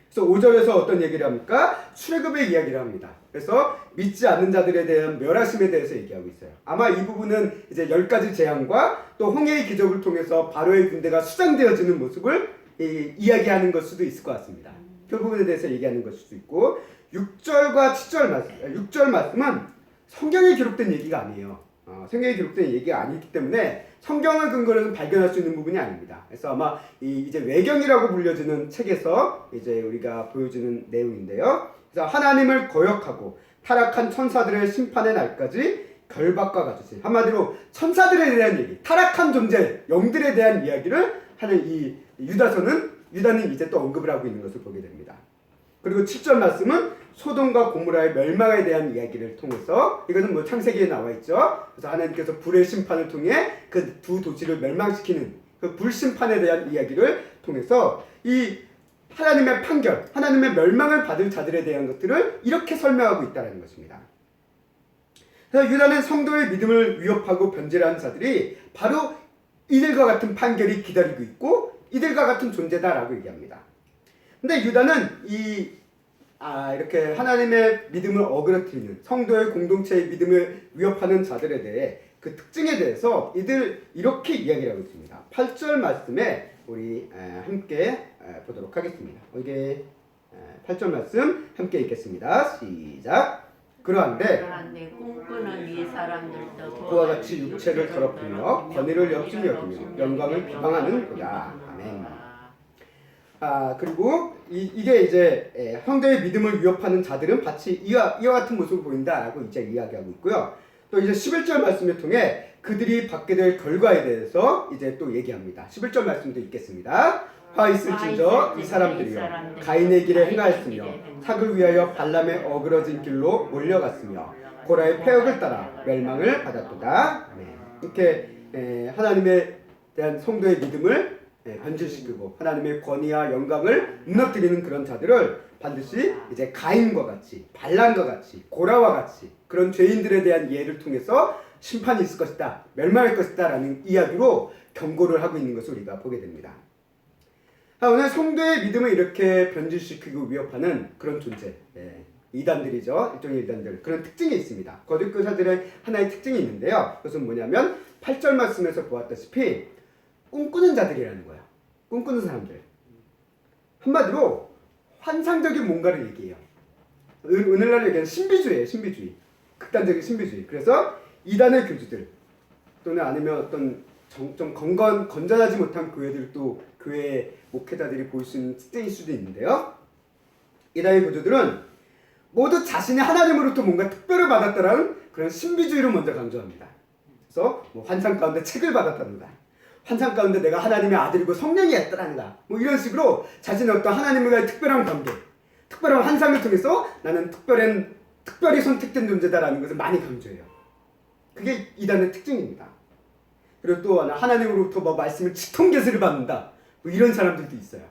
그래서 5절에서 어떤 얘기를 합니까? 출애굽의 이야기를 합니다. 그래서 믿지 않는 자들에 대한 멸하심에 대해서 얘기하고 있어요. 아마 이 부분은 이제 10가지 재앙과 또 홍해의 기적을 통해서 바로의 군대가 수장되어지는 모습을 이야기하는 걸 수도 있을 것 같습니다. 그 부분에 대해서 얘기하는 것일 수도 있고, 6절과 7절 말씀, 6절 말씀은 성경에 기록된 얘기가 아니에요. 성경에 기록된 얘기가 아니기 때문에 성경을 근거로 해서 발견할 수 있는 부분이 아닙니다. 그래서 아마 이제 외경이라고 불려지는 책에서 이제 우리가 보여주는 내용인데요. 그래서 하나님을 거역하고 타락한 천사들의 심판의 날까지 결박과 같으신, 한마디로 천사들에 대한 얘기, 타락한 존재, 영들에 대한 이야기를 하는 이 유다는 이제 또 언급을 하고 있는 것을 보게 됩니다. 그리고 7절 말씀은 소돔과 고모라의 멸망에 대한 이야기를 통해서, 이것은 뭐 창세기에 나와 있죠. 그래서 하나님께서 불의 심판을 통해 그 두 도시를 멸망시키는 그 불심판에 대한 이야기를 통해서 이 하나님의 판결, 하나님의 멸망을 받을 자들에 대한 것들을 이렇게 설명하고 있다는 것입니다. 그래서 유다는 성도의 믿음을 위협하고 변질하는 자들이 바로 이들과 같은 판결이 기다리고 있고 이들과 같은 존재다라고 얘기합니다. 근데 유다는 이렇게 하나님의 믿음을 어그러뜨리는, 성도의 공동체의 믿음을 위협하는 자들에 대해 그 특징에 대해서 이들 이렇게 이야기를 하고 있습니다. 8절 말씀에 우리 함께 보도록 하겠습니다. 이게 8절 말씀 함께 읽겠습니다. 시작. 그러한데 꿈꾸는 이 사람들도 그와 같이 육체를 더럽히며 권위를 역중히 여기며 영광을 비방하는 도다. 아멘. 그리고 이게 이제 성도의 믿음을 위협하는 자들은 마치 이와 같은 모습을 보인다라고 이제 이야기하고 있고요. 또 이제 11절 말씀을 통해 그들이 받게 될 결과에 대해서 이제 또 얘기합니다. 11절 말씀도 읽겠습니다. 화 있을진저 이 사람들이여 가인의 길에 행하였으며 삭을 위하여 발람의 어그러진 길로 몰려갔으며 고라의 폐역을 따라 멸망을 받았도다. 이렇게 하나님에 대한 성도의 믿음을 변질시키고 하나님의 권위와 영광을 무너뜨리는 그런 자들을 반드시 이제 가인과 같이, 발람과 같이, 고라와 같이 그런 죄인들에 대한 예를 통해서 심판이 있을 것이다, 멸망할 것이다 라는 이야기로 경고를 하고 있는 것을 우리가 보게 됩니다. 오늘 성도의 믿음을 이렇게 변질시키고 위협하는 그런 존재, 이단들이죠. 일종의 이단들, 그런 특징이 있습니다. 거짓교사들의 하나의 특징이 있는데요. 그것은 뭐냐면 8절 말씀에서 보았다시피 꿈꾸는 자들이라는 거예요. 꿈꾸는 사람들. 한마디로 환상적인 뭔가를 얘기해요. 오늘날 얘기하는 신비주의예요. 신비주의. 극단적인 신비주의. 그래서 이단의 교주들 또는 아니면 어떤 좀 건전하지 못한 교회들도 교회 목회자들이 보일 수 있는 특징일 수도 있는데요. 이단의 교주들은 모두 자신이 하나님으로부터 뭔가 특별을 받았다라는 그런 신비주의를 먼저 강조합니다. 그래서 뭐 환상 가운데 책을 받았답니다. 환상 가운데 내가 하나님의 아들이고 성령이 했다란다. 뭐 이런 식으로 자신의 어떤 하나님과의 특별한 관계, 특별한 환상을 통해서 나는 특별히 선택된 존재다라는 것을 많이 강조해요. 그게 이단의 특징입니다. 그리고 또 하나님으로부터 뭐 말씀을 치통계시를 받는다. 뭐 이런 사람들도 있어요.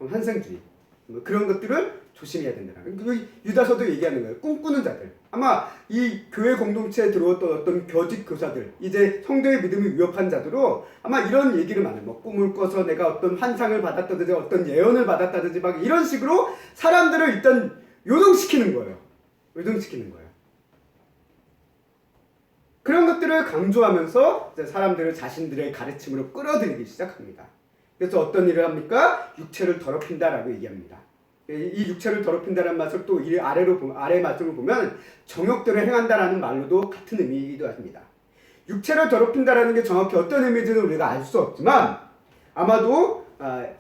환상주의. 뭐 그런 것들을 조심해야 된다는 거예요. 유다서도 얘기하는 거예요. 꿈꾸는 자들. 아마 이 교회 공동체에 들어왔던 어떤 교직 교사들, 이제 성도의 믿음이 위협한 자들로 아마 이런 얘기를 많이 해요. 뭐 꿈을 꿔서 내가 어떤 환상을 받았다든지 어떤 예언을 받았다든지 막 이런 식으로 사람들을 일단 요동시키는 거예요. 요동시키는 거예요. 그런 것들을 강조하면서 이제 사람들을 자신들의 가르침으로 끌어들이기 시작합니다. 그래서 어떤 일을 합니까? 육체를 더럽힌다라고 얘기합니다. 이 육체를 더럽힌다는 말을 또 아래 말씀을 보면 정욕들을 행한다라는 말로도 같은 의미이기도 합니다. 육체를 더럽힌다라는 게 정확히 어떤 의미인지는 우리가 알 수 없지만 아마도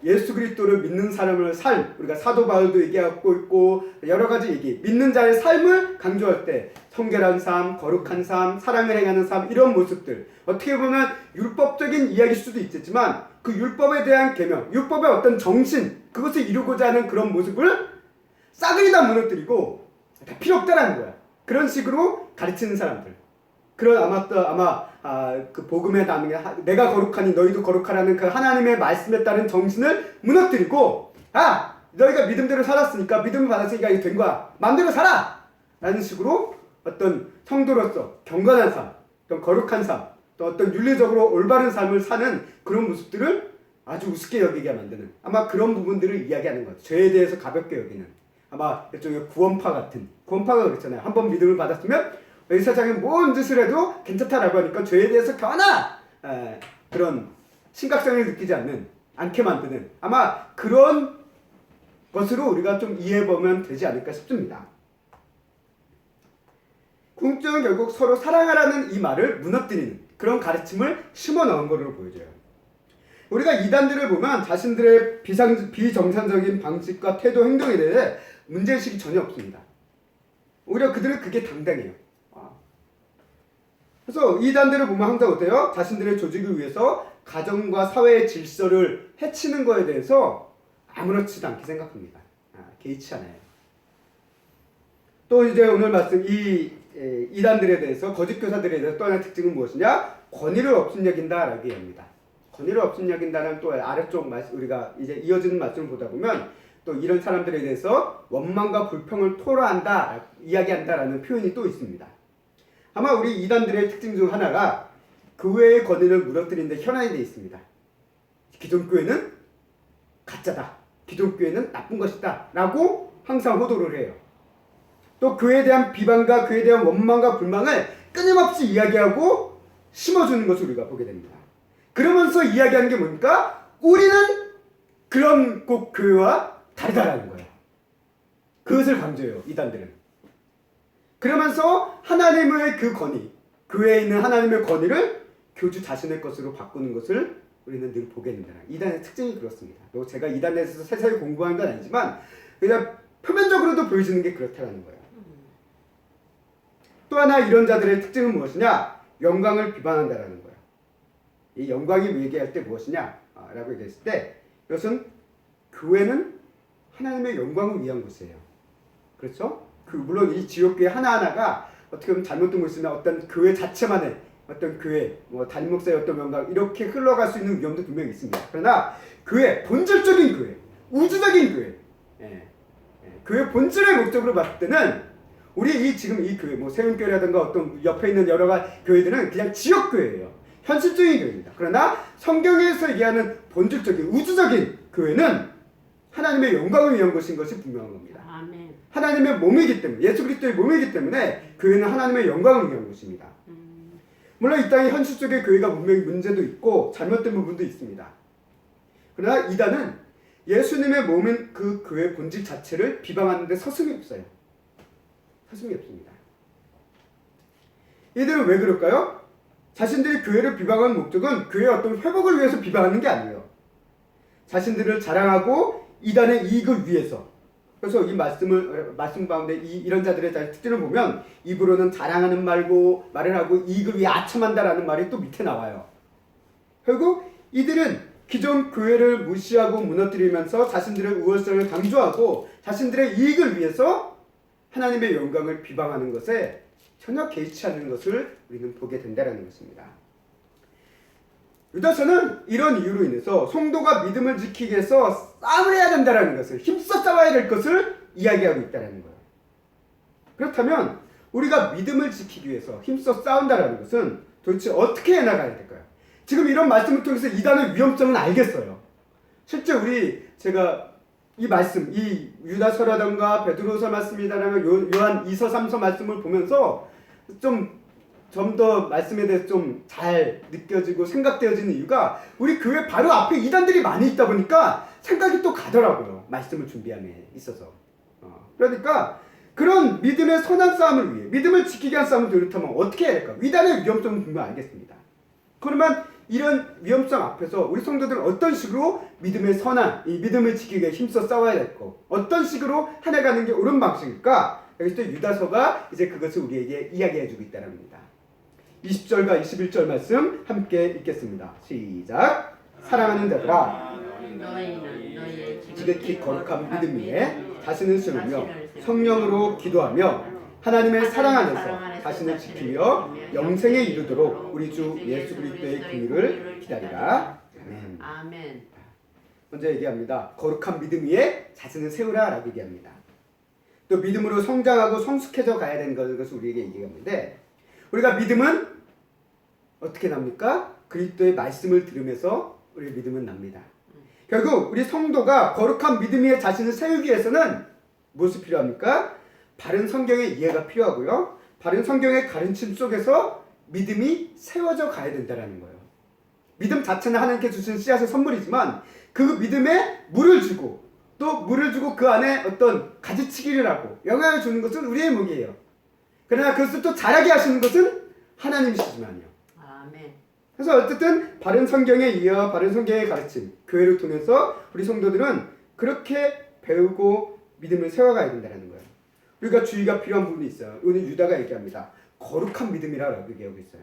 예수 그리스도를 믿는 사람을 우리가 사도 바울도 얘기하고 있고 여러 가지 믿는 자의 삶을 강조할 때 성결한 삶, 거룩한 삶, 사랑을 행하는 삶 이런 모습들 어떻게 보면 율법적인 이야기일 수도 있겠지만 그 율법에 대한 계명, 율법의 어떤 정신 그것을 이루고자 하는 그런 모습을 싸그리 다 무너뜨리고 다 필요 없다라는 거야. 그런 식으로 가르치는 사람들. 그런 그 복음에 담긴 내가 거룩하니 너희도 거룩하라는 그 하나님의 말씀에 따른 정신을 무너뜨리고 너희가 믿음대로 살았으니까 믿음을 받았으니까 이게 된 거야. 마음대로 살아! 라는 식으로 어떤 성도로서 경건한 삶, 어떤 거룩한 삶, 또 어떤 윤리적으로 올바른 삶을 사는 그런 모습들을 아주 우습게 여기게 만드는 아마 그런 부분들을 이야기하는 것. 죄에 대해서 가볍게 여기는 아마 일종의 구원파가 그렇잖아요. 한번 믿음을 받았으면 이 세상에 뭔 짓을 해도 괜찮다라고 하니까 죄에 대해서 변화 그런 심각성을 느끼지 않게 만드는 아마 그런 것으로 우리가 좀 이해해보면 되지 않을까 싶습니다. 궁극적으로 결국 서로 사랑하라는 이 말을 무너뜨리는 그런 가르침을 심어 넣은 것으로 보여져요. 우리가 이단들을 보면 자신들의 비정상적인 방식과 태도, 행동에 대해 문제의식이 전혀 없습니다. 오히려 그들은 그게 당당해요. 그래서 이단들을 보면 항상 어때요? 자신들의 조직을 위해서 가정과 사회의 질서를 해치는 거에 대해서 아무렇지도 않게 생각합니다. 개의치 않아요. 또 이제 오늘 말씀 이단들에 대해서 거짓 교사들에 대해서 또 하나의 특징은 무엇이냐? 권위를 업신여긴다라고 얘기합니다. 권위를 업신여긴다는 또 아래쪽 말씀 우리가 이제 이어지는 말씀을 보다 보면 또 이런 사람들에 대해서 원망과 불평을 토로한다, 이야기한다라는 표현이 또 있습니다. 아마 우리 이단들의 특징 중 하나가 교회의 권위를 무너뜨리는 데 현안이 되어 있습니다. 기존 교회는 가짜다. 기존 교회는 나쁜 것이다. 라고 항상 호도를 해요. 또 교회에 대한 비방과 교회에 대한 원망과 불망을 끊임없이 이야기하고 심어주는 것을 우리가 보게 됩니다. 그러면서 이야기하는 게 뭡니까? 우리는 그런 꼭 교회와 다르다라는 거예요. 그것을 강조해요. 이단들은. 그러면서 하나님의 그 권위, 교회에 있는 하나님의 권위를 교주 자신의 것으로 바꾸는 것을 우리는 늘 보게 된다. 이단의 특징이 그렇습니다. 또 제가 이단에서 세세히 공부한 건 아니지만 그냥 표면적으로도 보여지는 게 그렇다는 거예요. 또 하나 이런 자들의 특징은 무엇이냐? 영광을 비방한다라는 거예요. 이 영광이 얘기할 때 무엇이냐? 라고 얘기했을 때 이것은 교회는 하나님의 영광을 위한 곳이에요. 그렇죠? 물론 이 지역교회 하나하나가 어떻게 보면 잘못된 곳이나 어떤 교회 자체만의 어떤 교회, 담임 목사의 어떤 영광 이렇게 흘러갈 수 있는 위험도 분명히 있습니다. 그러나 교회, 본질적인 교회, 우주적인 교회, 교회 본질의 목적으로 봤을 때는 우리 지금 이 교회, 세운교회라든가 어떤 옆에 있는 여러 가지 교회들은 그냥 지역교회예요. 현실적인 교회입니다. 그러나 성경에서 얘기하는 본질적인 우주적인 교회는 하나님의 영광을 위한 것인 것이 분명한 겁니다. 아멘. 하나님의 몸이기 때문에 예수 그리스도의 몸이기 때문에 교회는 하나님의 영광을 위한 것입니다. 물론 이 땅에 현실적인 교회가 분명히 문제도 있고 잘못된 부분도 있습니다. 그러나 이단은 예수님의 몸인 그 교회 본질 자체를 비방하는 데 서슴이 없어요. 서슴이 없습니다. 이들은 왜 그럴까요? 자신들이 교회를 비방하는 목적은 교회의 어떤 회복을 위해서 비방하는 게 아니에요. 자신들을 자랑하고 이단의 이익을 위해서 그래서 이 말씀 가운데 이런 자들의 특징을 보면 입으로는 자랑하는 말을 하고 이익을 위해 아첨한다라는 말이 또 밑에 나와요. 결국 이들은 기존 교회를 무시하고 무너뜨리면서 자신들의 우월성을 강조하고 자신들의 이익을 위해서 하나님의 영광을 비방하는 것에 전혀 개의치 않는 것을 우리는 보게 된다는 것입니다. 유다서는 이런 이유로 인해서 성도가 믿음을 지키기 위해서 싸움을 해야 된다는 것을, 힘써 싸워야 될 것을 이야기하고 있다는 거예요. 그렇다면 우리가 믿음을 지키기 위해서 힘써 싸운다는 것은 도대체 어떻게 해나가야 될까요? 지금 이런 말씀을 통해서 이단의 위험성은 알겠어요. 실제 제가 이 말씀, 이 유다서라든가 베드로서 말씀이라든가 요한 2서 3서 말씀을 보면서 좀 더 말씀에 대해서 좀 잘 느껴지고 생각되어지는 이유가 우리 교회 바로 앞에 이단들이 많이 있다 보니까 생각이 또 가더라고요. 말씀을 준비함에 있어서. 그러니까 그런 믿음의 선한 싸움을 위해 믿음을 지키기 위한 싸움을 그렇다면 어떻게 해야 될까? 이단의 위험성은 분명 알겠습니다. 그러면 이런 위험성 앞에서 우리 성도들은 어떤 식으로 믿음의 선한, 이 믿음을 지키기 위해 힘써 싸워야 될까? 어떤 식으로 해나가는 게 옳은 방식일까? 여기서 유다서가 이제 그것을 우리에게 이야기해주고 있다는 겁니다. 20절과 21절 말씀 함께 읽겠습니다. 시작. 사랑하는 자들아, 너희는 너희의 지극히 거룩한 믿음 위에 자신을 세우며 성령으로 기도하며 하나님의 사랑 안에서 자신을 지키며 영생에 이르도록 우리 주 예수 그리스도의 긍휼을 기다리라. 아멘. 아멘. 먼저 얘기합니다. 거룩한 믿음 위에 자신을 세우라 라고 얘기합니다. 또 믿음으로 성장하고 성숙해져 가야 되는 것을 우리에게 얘기하는데, 우리가 믿음은 어떻게 납니까? 그리스도의 말씀을 들으면서 우리의 믿음은 납니다. 결국 우리 성도가 거룩한 믿음 위에 자신을 세우기 위해서는 무엇이 필요합니까? 바른 성경의 이해가 필요하고요. 바른 성경의 가르침 속에서 믿음이 세워져 가야 된다는 거예요. 믿음 자체는 하나님께 주신 씨앗의 선물이지만 그 믿음에 물을 주고 또 물을 주고 그 안에 어떤 가지치기를 하고 영향을 주는 것은 우리의 몫이에요. 그러나 그것을 또 자라게 하시는 것은 하나님이시지만요. 아멘. 그래서 어쨌든 바른 성경의 이해와 바른 성경의 가르침, 교회를 통해서 우리 성도들은 그렇게 배우고 믿음을 세워가야 된다는 거예요. 우리가 주의가 필요한 부분이 있어요. 오늘 유다가 얘기합니다. 거룩한 믿음이라고 얘기하고 있어요.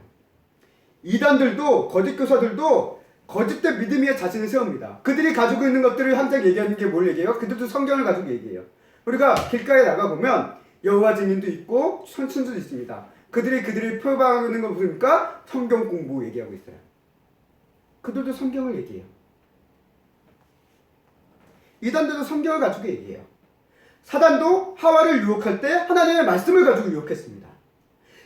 이단들도 거짓 교사들도 거짓된 믿음 위에 자신을 세웁니다. 그들이 가지고 있는 것들을 항상 얘기하는 게 뭘 얘기해요? 그들도 성경을 가지고 얘기해요. 우리가 길가에 나가보면 여호와 증인도 있고 선천도 있습니다. 그들이 표방하는 건 무엇입니까? 성경 공부 얘기하고 있어요. 그들도 성경을 얘기해요. 이단들도 성경을 가지고 얘기해요. 사단도 하와를 유혹할 때 하나님의 말씀을 가지고 유혹했습니다.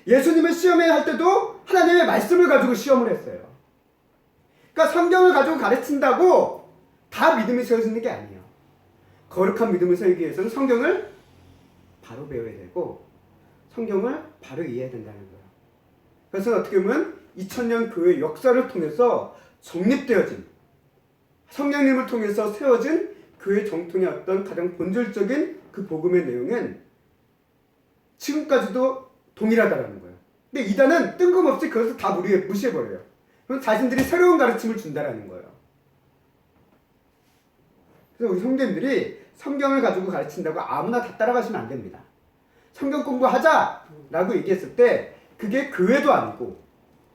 예수님을 시험해야 할 때도 하나님의 말씀을 가지고 시험을 했어요. 그러니까 성경을 가지고 가르친다고 다 믿음이 세워지는 게 아니에요. 거룩한 믿음을 세우기 위해서는 성경을 바로 배워야 되고 성경을 바로 이해해야 된다는 거예요. 그래서 어떻게 보면 2000년 교회 역사를 통해서 정립되어진, 성령님을 통해서 세워진 교회 정통의 어떤 가장 본질적인 그 복음의 내용은 지금까지도 동일하다는 거예요. 근데 이단은 뜬금없이 그것을 다 무시해버려요. 그럼 자신들이 새로운 가르침을 준다는 거예요. 그래서 우리 성도님들이 성경을 가지고 가르친다고 아무나 다 따라가시면 안 됩니다. 성경 공부하자라고 얘기했을 때 그게 교회도 아니고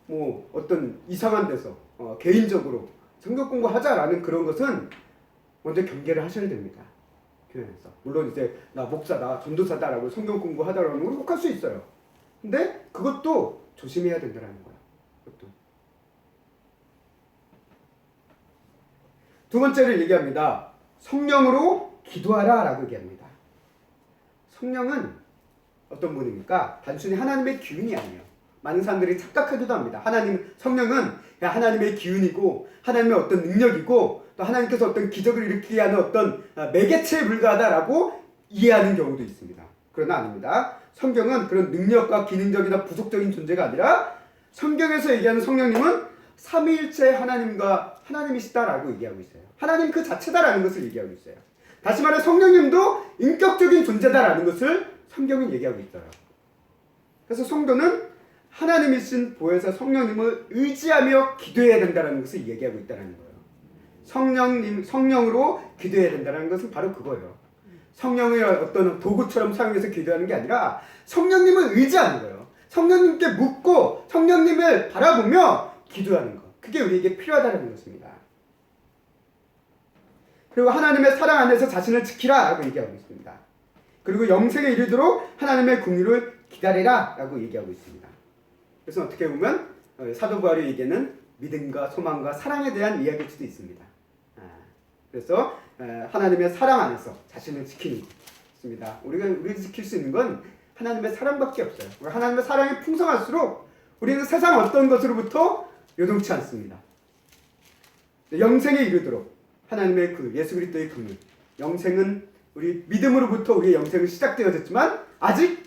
뭐 어떤 이상한 데서 개인적으로 성경 공부하자라는 그런 것은 먼저 경계를 하셔야 됩니다. 교회에서. 물론 이제 나 목사다, 전도사다라고 성경 공부하자라는 걸 혹할 수 있어요. 근데 그것도 조심해야 된다는 거예요. 그것도. 두 번째를 얘기합니다. 성령으로 기도하라 라고 얘기합니다. 성령은 어떤 분입니까? 단순히 하나님의 기운이 아니에요. 많은 사람들이 착각하기도 합니다. 성령은 그냥 하나님의 기운이고 하나님의 어떤 능력이고 또 하나님께서 어떤 기적을 일으키게 하는 어떤 매개체에 불과하다라고 이해하는 경우도 있습니다. 그러나 아닙니다. 성경은 그런 능력과 기능적이나 부속적인 존재가 아니라 성경에서 얘기하는 성령님은 삼위일체 하나님이시다라고 얘기하고 있어요. 하나님 그 자체다라는 것을 얘기하고 있어요. 다시 말해 성령님도 인격적인 존재다라는 것을 성경은 얘기하고 있어요. 그래서 성도는 하나님이신 보혜사 성령님을 의지하며 기도해야 된다는 것을 얘기하고 있다는 거예요. 성령으로 기도해야 된다는 것은 바로 그거예요. 성령의 어떤 도구처럼 사용해서 기도하는 게 아니라 성령님을 의지하는 거예요. 성령님께 묻고 성령님을 바라보며 기도하는 것. 그게 우리에게 필요하다는 것입니다. 그리고 하나님의 사랑 안에서 자신을 지키라 라고 얘기하고 있습니다. 그리고 영생에 이르도록 하나님의 긍휼을 기다리라 라고 얘기하고 있습니다. 그래서 어떻게 보면 사도 바울의 얘기는 믿음과 소망과 사랑에 대한 이야기일 수도 있습니다. 그래서 하나님의 사랑 안에서 자신을 지키는 것입니다. 우리를 지킬 수 있는 건 하나님의 사랑밖에 없어요. 하나님의 사랑이 풍성할수록 우리는 세상 어떤 것으로부터 요동치 않습니다. 영생에 이르도록 하나님의 예수 그리스도의 긍휼. 영생은 우리 믿음으로부터 우리의 영생은 시작되어졌지만 아직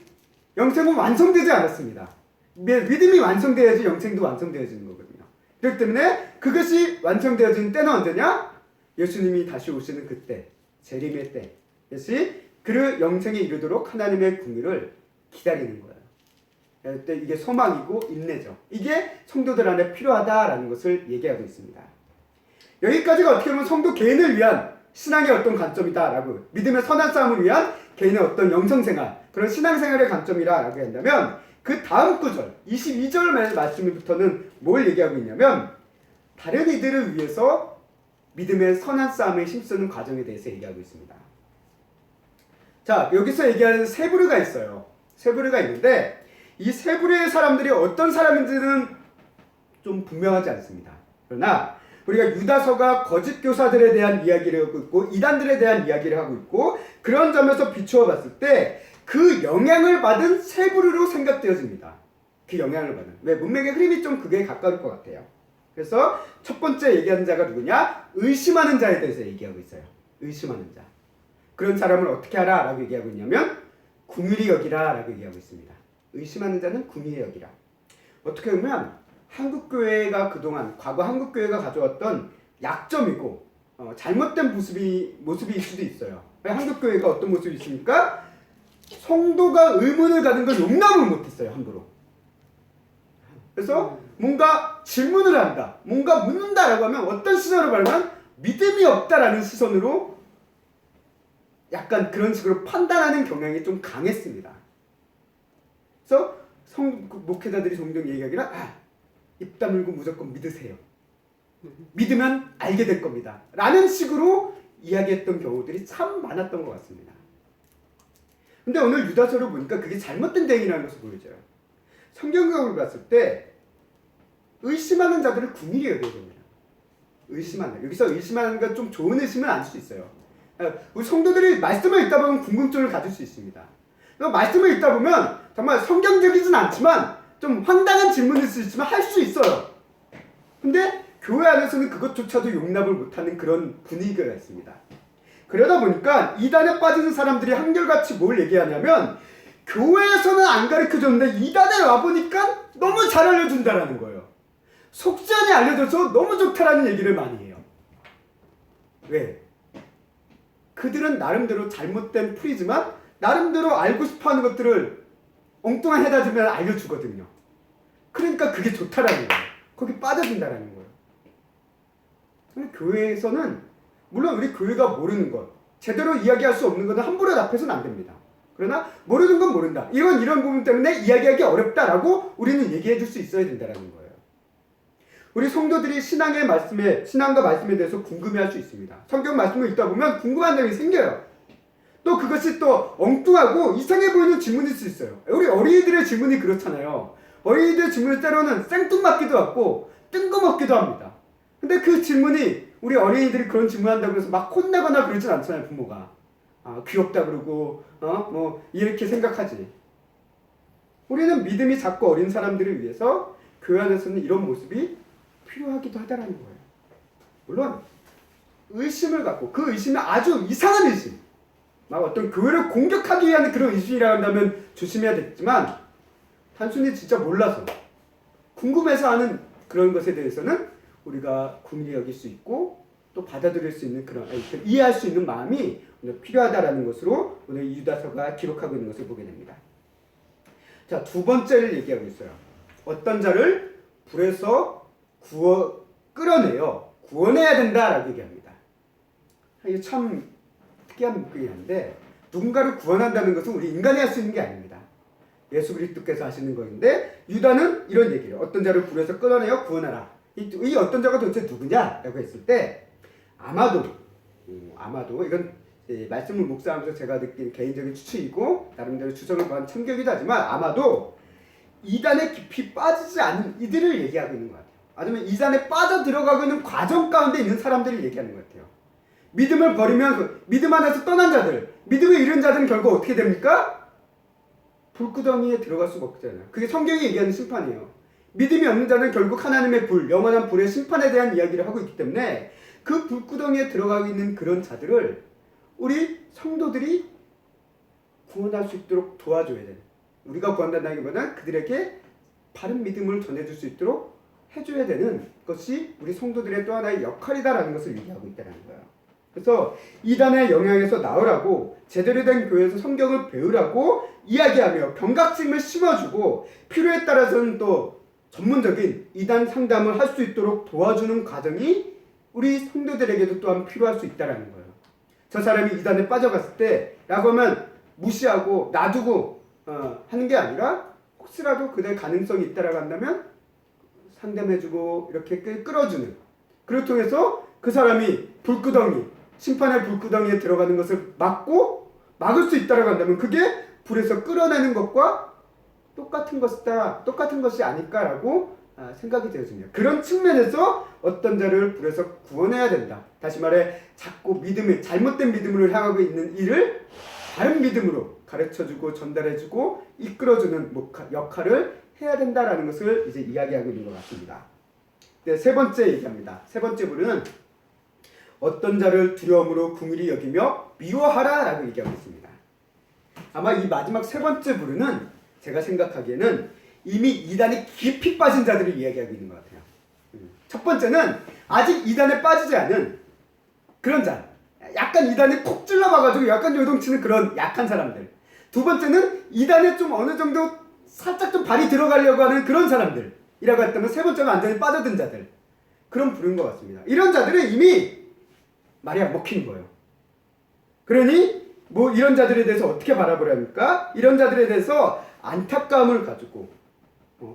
영생은 완성되지 않았습니다. 믿음이 완성되어야지 영생도 완성되어지는 거거든요. 그렇기 때문에 그것이 완성되어지는 때는 언제냐? 예수님이 다시 오시는 그때, 재림의 때. 그것이 그 영생에 이르도록 하나님의 긍휼을 기다리는 거예요. 그때 이게 소망이고 인내죠. 이게 성도들 안에 필요하다라는 것을 얘기하고 있습니다. 여기까지가 어떻게 보면 성도 개인을 위한 신앙의 어떤 관점이다라고, 믿음의 선한 싸움을 위한 개인의 어떤 영성생활, 그런 신앙생활의 관점이라고 한다면, 그 다음 구절 22절 말씀부터는 뭘 얘기하고 있냐면 다른 이들을 위해서 믿음의 선한 싸움에 힘쓰는 과정에 대해서 얘기하고 있습니다. 자, 여기서 얘기하는 세 부류가 있어요. 세 부류가 있는데 이 세 부류의 사람들이 어떤 사람인지는 좀 분명하지 않습니다. 그러나 우리가 유다서가 거짓 교사들에 대한 이야기를 하고 있고 이단들에 대한 이야기를 하고 있고 그런 점에서 비추어 봤을 때 그 영향을 받은 세 부류로 생각되어집니다. 그 영향을 받은. 왜? 문맥의 흐름이 좀 그게 가까울 것 같아요. 그래서 첫 번째 얘기하는 자가 누구냐? 의심하는 자에 대해서 얘기하고 있어요. 의심하는 자. 그런 사람을 어떻게 하라? 라고 얘기하고 있냐면 긍휼히 여기라 라고 얘기하고 있습니다. 의심하는 자는 긍휼히 여기라. 어떻게 보면 한국교회가 그동안 과거 한국교회가 가져왔던 약점이고 잘못된 모습일 수도 있어요. 한국교회가 어떤 모습이 있습니까? 성도가 의문을 가는 걸 용납을 못했어요. 함부로. 그래서 뭔가 질문을 한다, 뭔가 묻는다라고 하면 어떤 시선으로 말하면 믿음이 없다라는 시선으로 약간 그런 식으로 판단하는 경향이 좀 강했습니다. 그래서 목회자들이 종종 얘기하기를 입 다물고 무조건 믿으세요. 믿으면 알게 될 겁니다. 라는 식으로 이야기했던 경우들이 참 많았던 것 같습니다. 근데 오늘 유다서를 보니까 그게 잘못된 대응이라는 것을 보여줘요. 성경적으로 봤을 때 의심하는 자들을 긍휼히 여겨야 됩니다. 의심하는, 여기서 의심하는 건 좀 좋은 의심은 아닐 수 있어요. 우리 성도들이 말씀을 읽다 보면 궁금증을 가질 수 있습니다. 말씀을 읽다 보면 정말 성경적이진 않지만 좀 황당한 질문일 수 있지만 할 수 있어요. 근데 교회 안에서는 그것조차도 용납을 못하는 그런 분위기가 있습니다. 그러다 보니까 이단에 빠지는 사람들이 한결같이 뭘 얘기하냐면 교회에서는 안 가르쳐줬는데 이단에 와보니까 너무 잘 알려준다라는 거예요. 속전이 알려줘서 너무 좋다라는 얘기를 많이 해요. 왜? 그들은 나름대로 잘못된 풀이지만 나름대로 알고 싶어하는 것들을 엉뚱한 해다 주면 알려주거든요. 그러니까 그게 좋다라는 거예요. 거기 빠져든다라는 거예요. 교회에서는 물론 우리 교회가 모르는 것, 제대로 이야기할 수 없는 것은 함부로 답해서는 안 됩니다. 그러나 모르는 건 모른다. 이런 부분 때문에 이야기하기 어렵다라고 우리는 얘기해 줄 수 있어야 된다는 거예요. 우리 성도들이 신앙과 말씀에 대해서 궁금해할 수 있습니다. 성경 말씀을 읽다 보면 궁금한 점이 생겨요. 또 그것이 또 엉뚱하고 이상해 보이는 질문일 수 있어요. 우리 어린이들의 질문이 그렇잖아요. 어린이들의 질문이 때로는 생뚱맞기도 하고 뜬금없기도 합니다. 근데 그 질문이 우리 어린이들이 그런 질문한다고 해서 막 혼내거나 그러진 않잖아요. 부모가. 귀엽다 그러고 뭐 이렇게 생각하지. 우리는 믿음이 작고 어린 사람들을 위해서 교회 안에서는 이런 모습이 필요하기도 하다라는 거예요. 물론 의심을 갖고 그 의심은 아주 이상한 의심, 막 어떤 교회를 공격하기 위한 그런 의심이라 한다면 조심해야 되겠지만 단순히 진짜 몰라서 궁금해서 하는 그런 것에 대해서는 우리가 긍휼히 여길 수 있고 또 받아들일 수 있는 그런 이해할 수 있는 마음이 필요하다라는 것으로 오늘 유다서가 기록하고 있는 것을 보게 됩니다. 자, 두 번째를 얘기하고 있어요. 어떤 자를 불에서 구원해야 된다라고 얘기합니다. 이게 참 특이한 문구인데 누군가를 구원한다는 것은 우리 인간이 할 수 있는 게 아닙니다. 예수 그리스도께서 하시는 것인데 유다는 이런 얘기를 어떤 자를 불에서 끌어내어 구원하라. 이 어떤 자가 도대체 누구냐라고 했을 때 아마도 이건 말씀을 묵상하면서 제가 느낀 개인적인 추측이고 나름대로 추정을 한 참격이기도 하지만 아마도 이단에 깊이 빠지지 않은 이들을 얘기하고 있는 것 같아요. 아니면 이단에 빠져 들어가고 있는 과정 가운데 있는 사람들을 얘기하는 것 같아요. 믿음을 버리면 믿음 안에서 떠난 자들, 믿음을 잃은 자들은 결국 어떻게 됩니까? 불구덩이에 들어갈 수가 없잖아요. 그게 성경이 얘기하는 심판이에요. 믿음이 없는 자는 결국 하나님의 불, 영원한 불의 심판에 대한 이야기를 하고 있기 때문에 그 불구덩이에 들어가고 있는 그런 자들을 우리 성도들이 구원할 수 있도록 도와줘야 돼요. 우리가 구한다기보다는 그들에게 바른 믿음을 전해줄 수 있도록 해줘야 되는 것이 우리 성도들의 또 하나의 역할이다라는 것을 얘기하고 있다는 거예요. 그래서 이단의 영향에서 나오라고 제대로 된 교회에서 성경을 배우라고 이야기하며 경각심을 심어주고 필요에 따라서는 또 전문적인 이단 상담을 할 수 있도록 도와주는 과정이 우리 성도들에게도 또한 필요할 수 있다는 거예요. 저 사람이 이단에 빠져갔을 때 라고 하면 무시하고 놔두고 하는 게 아니라 혹시라도 그দের 가능성이 있다라고 한다면 상담해주고 이렇게 끌어주는, 그를 통해서 그 사람이 불구덩이, 심판의 불구덩이에 들어가는 것을 막을 수 있다라고 한다면 그게 불에서 끌어내는 것과 똑같은 것이 아닐까라고 생각이 되어집니다. 그런 측면에서 어떤 자를 불에서 구원해야 된다. 다시 말해 자꾸 잘못된 믿음으로 향하고 있는 일을 바른 믿음으로 가르쳐주고 전달해주고 이끌어주는 역할을 해야 된다라는 것을 이제 이야기하고 있는 것 같습니다. 네, 세 번째 얘기합니다. 세 번째 부류는 어떤 자를 두려움으로 긍휼히 여기며 미워하라 라고 얘기하고 있습니다. 아마 이 마지막 세 번째 부류는 제가 생각하기에는 이미 이단에 깊이 빠진 자들을 이야기하고 있는 것 같아요. 첫 번째는 아직 이단에 빠지지 않은 그런 자, 약간 이단에 콕 찔러봐가지고 약간 요동치는 그런 약한 사람들. 두 번째는 이단에 좀 어느 정도 살짝 좀 발이 들어가려고 하는 그런 사람들이라고 했다면 세 번째는 완전히 빠져든 자들, 그런 부류인 것 같습니다. 이런 자들은 이미 말이 안 먹히는 거예요. 그러니 이런 자들에 대해서 어떻게 바라보려 합니까? 이런 자들에 대해서 안타까움을 가지고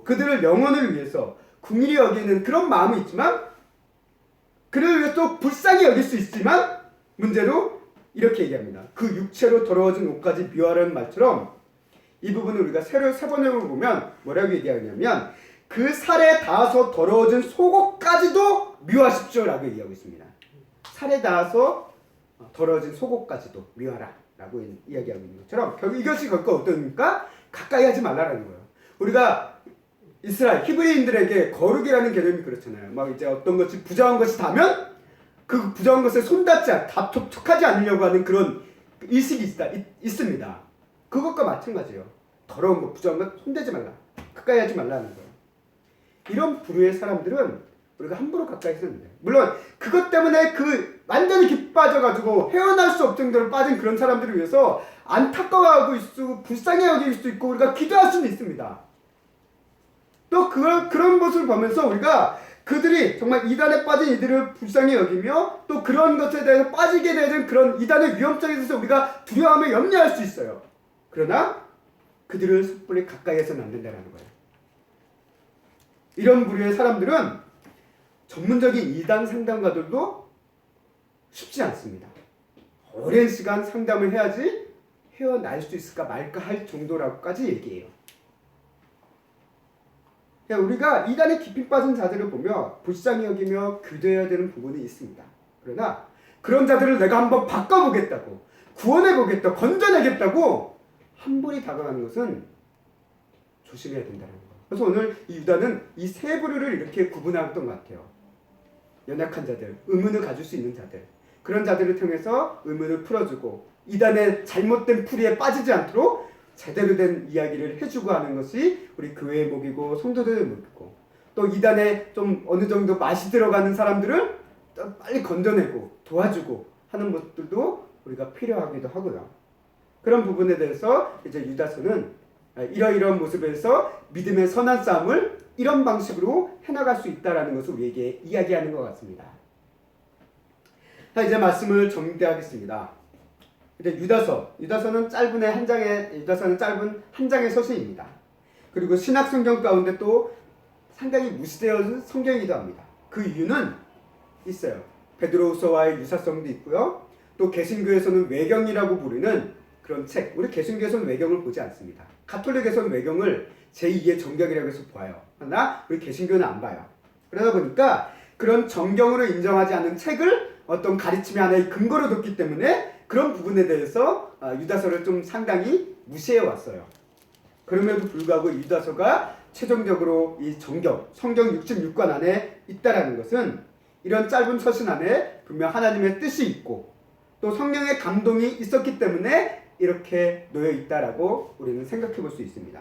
그들을 영혼을 위해서 긍휼히 여기는 그런 마음이 있지만 그를 위해서 또 불쌍히 여길 수 있지만 문제로 이렇게 얘기합니다. 그 육체로 더러워진 옷까지 미워하라는 말처럼 이 부분을 우리가 세 번역으로 보면 뭐라고 얘기하냐면 그 살에 닿아서 더러워진 속옷까지도 미워하십시오 라고 얘기하고 있습니다. 살에 닿아서 더러워진 속옷까지도 미워하라 라고 이야기하고 있는 것처럼 결국 이것이 결국 어떻습니까? 가까이 하지 말라라는 거예요. 우리가 이스라엘 히브리인들에게 거룩이라는 개념이 그렇잖아요. 막 이제 어떤 것이 부정한 것이 닿으면 그 부정한 것에 손닿지 툭하지 않으려고 하는 그런 의식이 있습니다. 그것과 마찬가지예요. 더러운 것, 부정한 것 손대지 말라, 가까이 하지 말라는 거예요. 이런 부류의 사람들은 우리가 함부로 가까이 해서는 안 돼요. 물론 그것 때문에 완전히 깊이 빠져가지고 헤어날 수 없을 정도로 빠진 그런 사람들을 위해서 안타까워하고 있고 불쌍히 여길 수도 있고 우리가 기도할 수는 있습니다. 또 그런 모습을 보면서 우리가 그들이 정말 이단에 빠진 이들을 불쌍히 여기며 또 그런 것에 대해서 빠지게 되는 그런 이단의 위험성에 대해서 우리가 두려워하며 염려할 수 있어요. 그러나 그들을 섣불리 가까이 해서는 안 된다는 거예요. 이런 부류의 사람들은 전문적인 이단 상담가들도 쉽지 않습니다. 오랜 시간 상담을 해야지 헤어날 수 있을까 말까 할 정도라고까지 얘기해요. 우리가 이단에 깊이 빠진 자들을 보며 불쌍히 여기며 규제해야 되는 부분이 있습니다. 그러나 그런 자들을 내가 한번 바꿔보겠다고, 구원해보겠다고, 건져내겠다고 함부로 다가가는 것은 조심해야 된다는 거예요. 그래서 오늘 이 유다는 이 세 부류를 이렇게 구분했던 것 같아요. 연약한 자들, 의문을 가질 수 있는 자들, 그런 자들을 통해서 의문을 풀어주고 이단의 잘못된 풀이에 빠지지 않도록 제대로 된 이야기를 해주고 하는 것이 우리 교회의 목이고 성도들의 목이고, 또 이단에 좀 어느 정도 맛이 들어가는 사람들을 빨리 건져내고 도와주고 하는 것들도 우리가 필요하기도 하고요. 그런 부분에 대해서 이제 유다서는 이러이러한 모습에서 믿음의 선한 싸움을 이런 방식으로 해나갈 수 있다는 것을 우리에게 이야기하는 것 같습니다. 자, 이제 말씀을 정리하겠습니다. 이제 유다서는 짧은 한 장의 서신입니다. 그리고 신약 성경 가운데 또 상당히 무시되어진 성경이기도 합니다. 그 이유는 있어요. 베드로후서와의 유사성도 있고요. 또 개신교에서는 외경이라고 부르는 그런 책. 우리 개신교에서는 외경을 보지 않습니다. 가톨릭에서는 외경을 제2의 정경이라고 해서 봐요. 그러나 우리 개신교는 안 봐요. 그러다 보니까 그런 정경으로 인정하지 않는 책을 어떤 가르침의 하나의 근거로 뒀기 때문에 그런 부분에 대해서 유다서를 좀 상당히 무시해 왔어요. 그럼에도 불구하고 유다서가 최종적으로 이 성경 66권 안에 있다라는 것은 이런 짧은 서신 안에 분명 하나님의 뜻이 있고 또 성령의 감동이 있었기 때문에 이렇게 놓여 있다라고 우리는 생각해 볼 수 있습니다.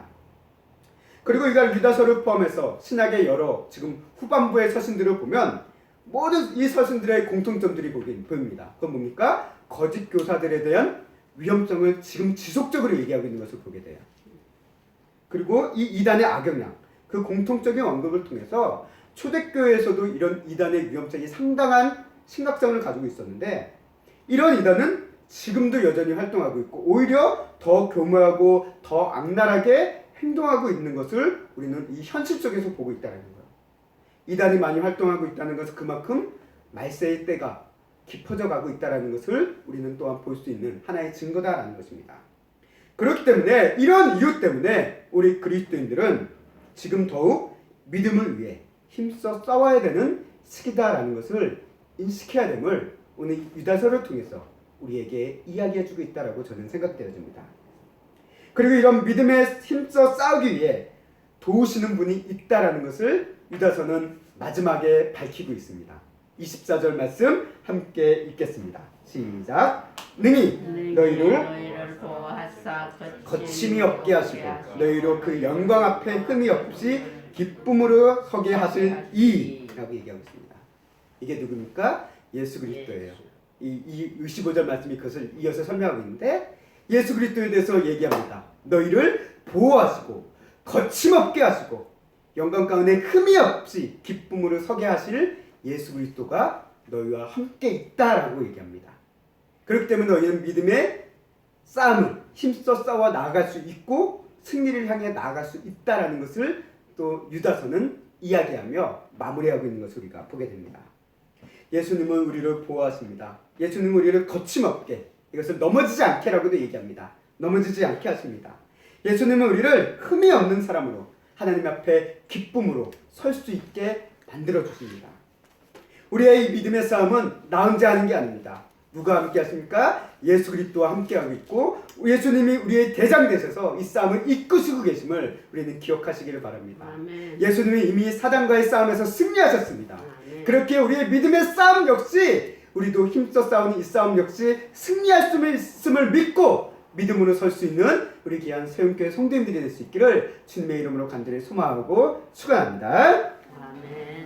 그리고 이걸 유다서를 포함해서 신약의 여러 지금 후반부의 서신들을 보면 모든 이 서신들의 공통점들이 보입니다. 그건 뭡니까? 거짓 교사들에 대한 위험성을 지금 지속적으로 얘기하고 있는 것을 보게 돼요. 그리고 이 이단의 악영향, 그 공통적인 언급을 통해서 초대교회에서도 이런 이단의 위험성이 상당한 심각성을 가지고 있었는데 이런 이단은 지금도 여전히 활동하고 있고 오히려 더 교묘하고 더 악랄하게 행동하고 있는 것을 우리는 이 현실 속에서 보고 있다는 거예요. 이단이 많이 활동하고 있다는 것은 그만큼 말세의 때가 깊어져 가고 있다는 것을 우리는 또한 볼 수 있는 하나의 증거다라는 것입니다. 그렇기 때문에 이런 이유 때문에 우리 그리스도인들은 지금 더욱 믿음을 위해 힘써 싸워야 되는 시기다라는 것을 인식해야 됨을 오늘 유다서를 통해서 우리에게 이야기해주고 있다라고 저는 생각되어집니다. 그리고 이런 믿음에 힘써 싸우기 위해 도우시는 분이 있다라는 것을 유다서는 마지막에 밝히고 있습니다. 24절 말씀 함께 읽겠습니다. 시작. 능히 너희를 보호하사 거침이 없게 하시고 너희로 그 영광 앞에 흠이 없이 기쁨으로 서게 하실 이라고 얘기하고 있습니다. 이게 누굽니까? 예수 그리스도예요. 이 25절 말씀이 그것을 이어서 설명하고 있는데 예수 그리스도에 대해서 얘기합니다. 너희를 보호하시고 거침없게 하시고 영광 가운데 흠이 없이 기쁨으로 서게 하실 예수 그리스도가 너희와 함께 있다라고 얘기합니다. 그렇기 때문에 너희는 믿음의 싸움을 힘써 싸워 나아갈 수 있고 승리를 향해 나아갈 수 있다라는 것을 또 유다서는 이야기하며 마무리하고 있는 것을 우리가 보게 됩니다. 예수님은 우리를 보호하십니다. 예수님은 우리를 거침없게 이것을 넘어지지 않게라고도 얘기합니다. 넘어지지 않게 하십니다. 예수님은 우리를 흠이 없는 사람으로 하나님 앞에 기쁨으로 설 수 있게 만들어 주십니다. 우리의 이 믿음의 싸움은 나 혼자 하는 게 아닙니다. 누가 함께 하십니까? 예수 그리스도와 함께하고 있고 예수님이 우리의 대장 되셔서 이 싸움을 이끄시고 계심을 우리는 기억하시기를 바랍니다. 아멘. 예수님이 이미 사단과의 싸움에서 승리하셨습니다. 아멘. 그렇게 우리의 믿음의 싸움 역시 우리도 힘써 싸우는 이 싸움 역시 승리할 수 있음을 믿고 믿음으로 설 수 있는 우리 귀한 세움교회 성도님들이 될 수 있기를 주님의 이름으로 간절히 소망하고 축원합니다. 아멘.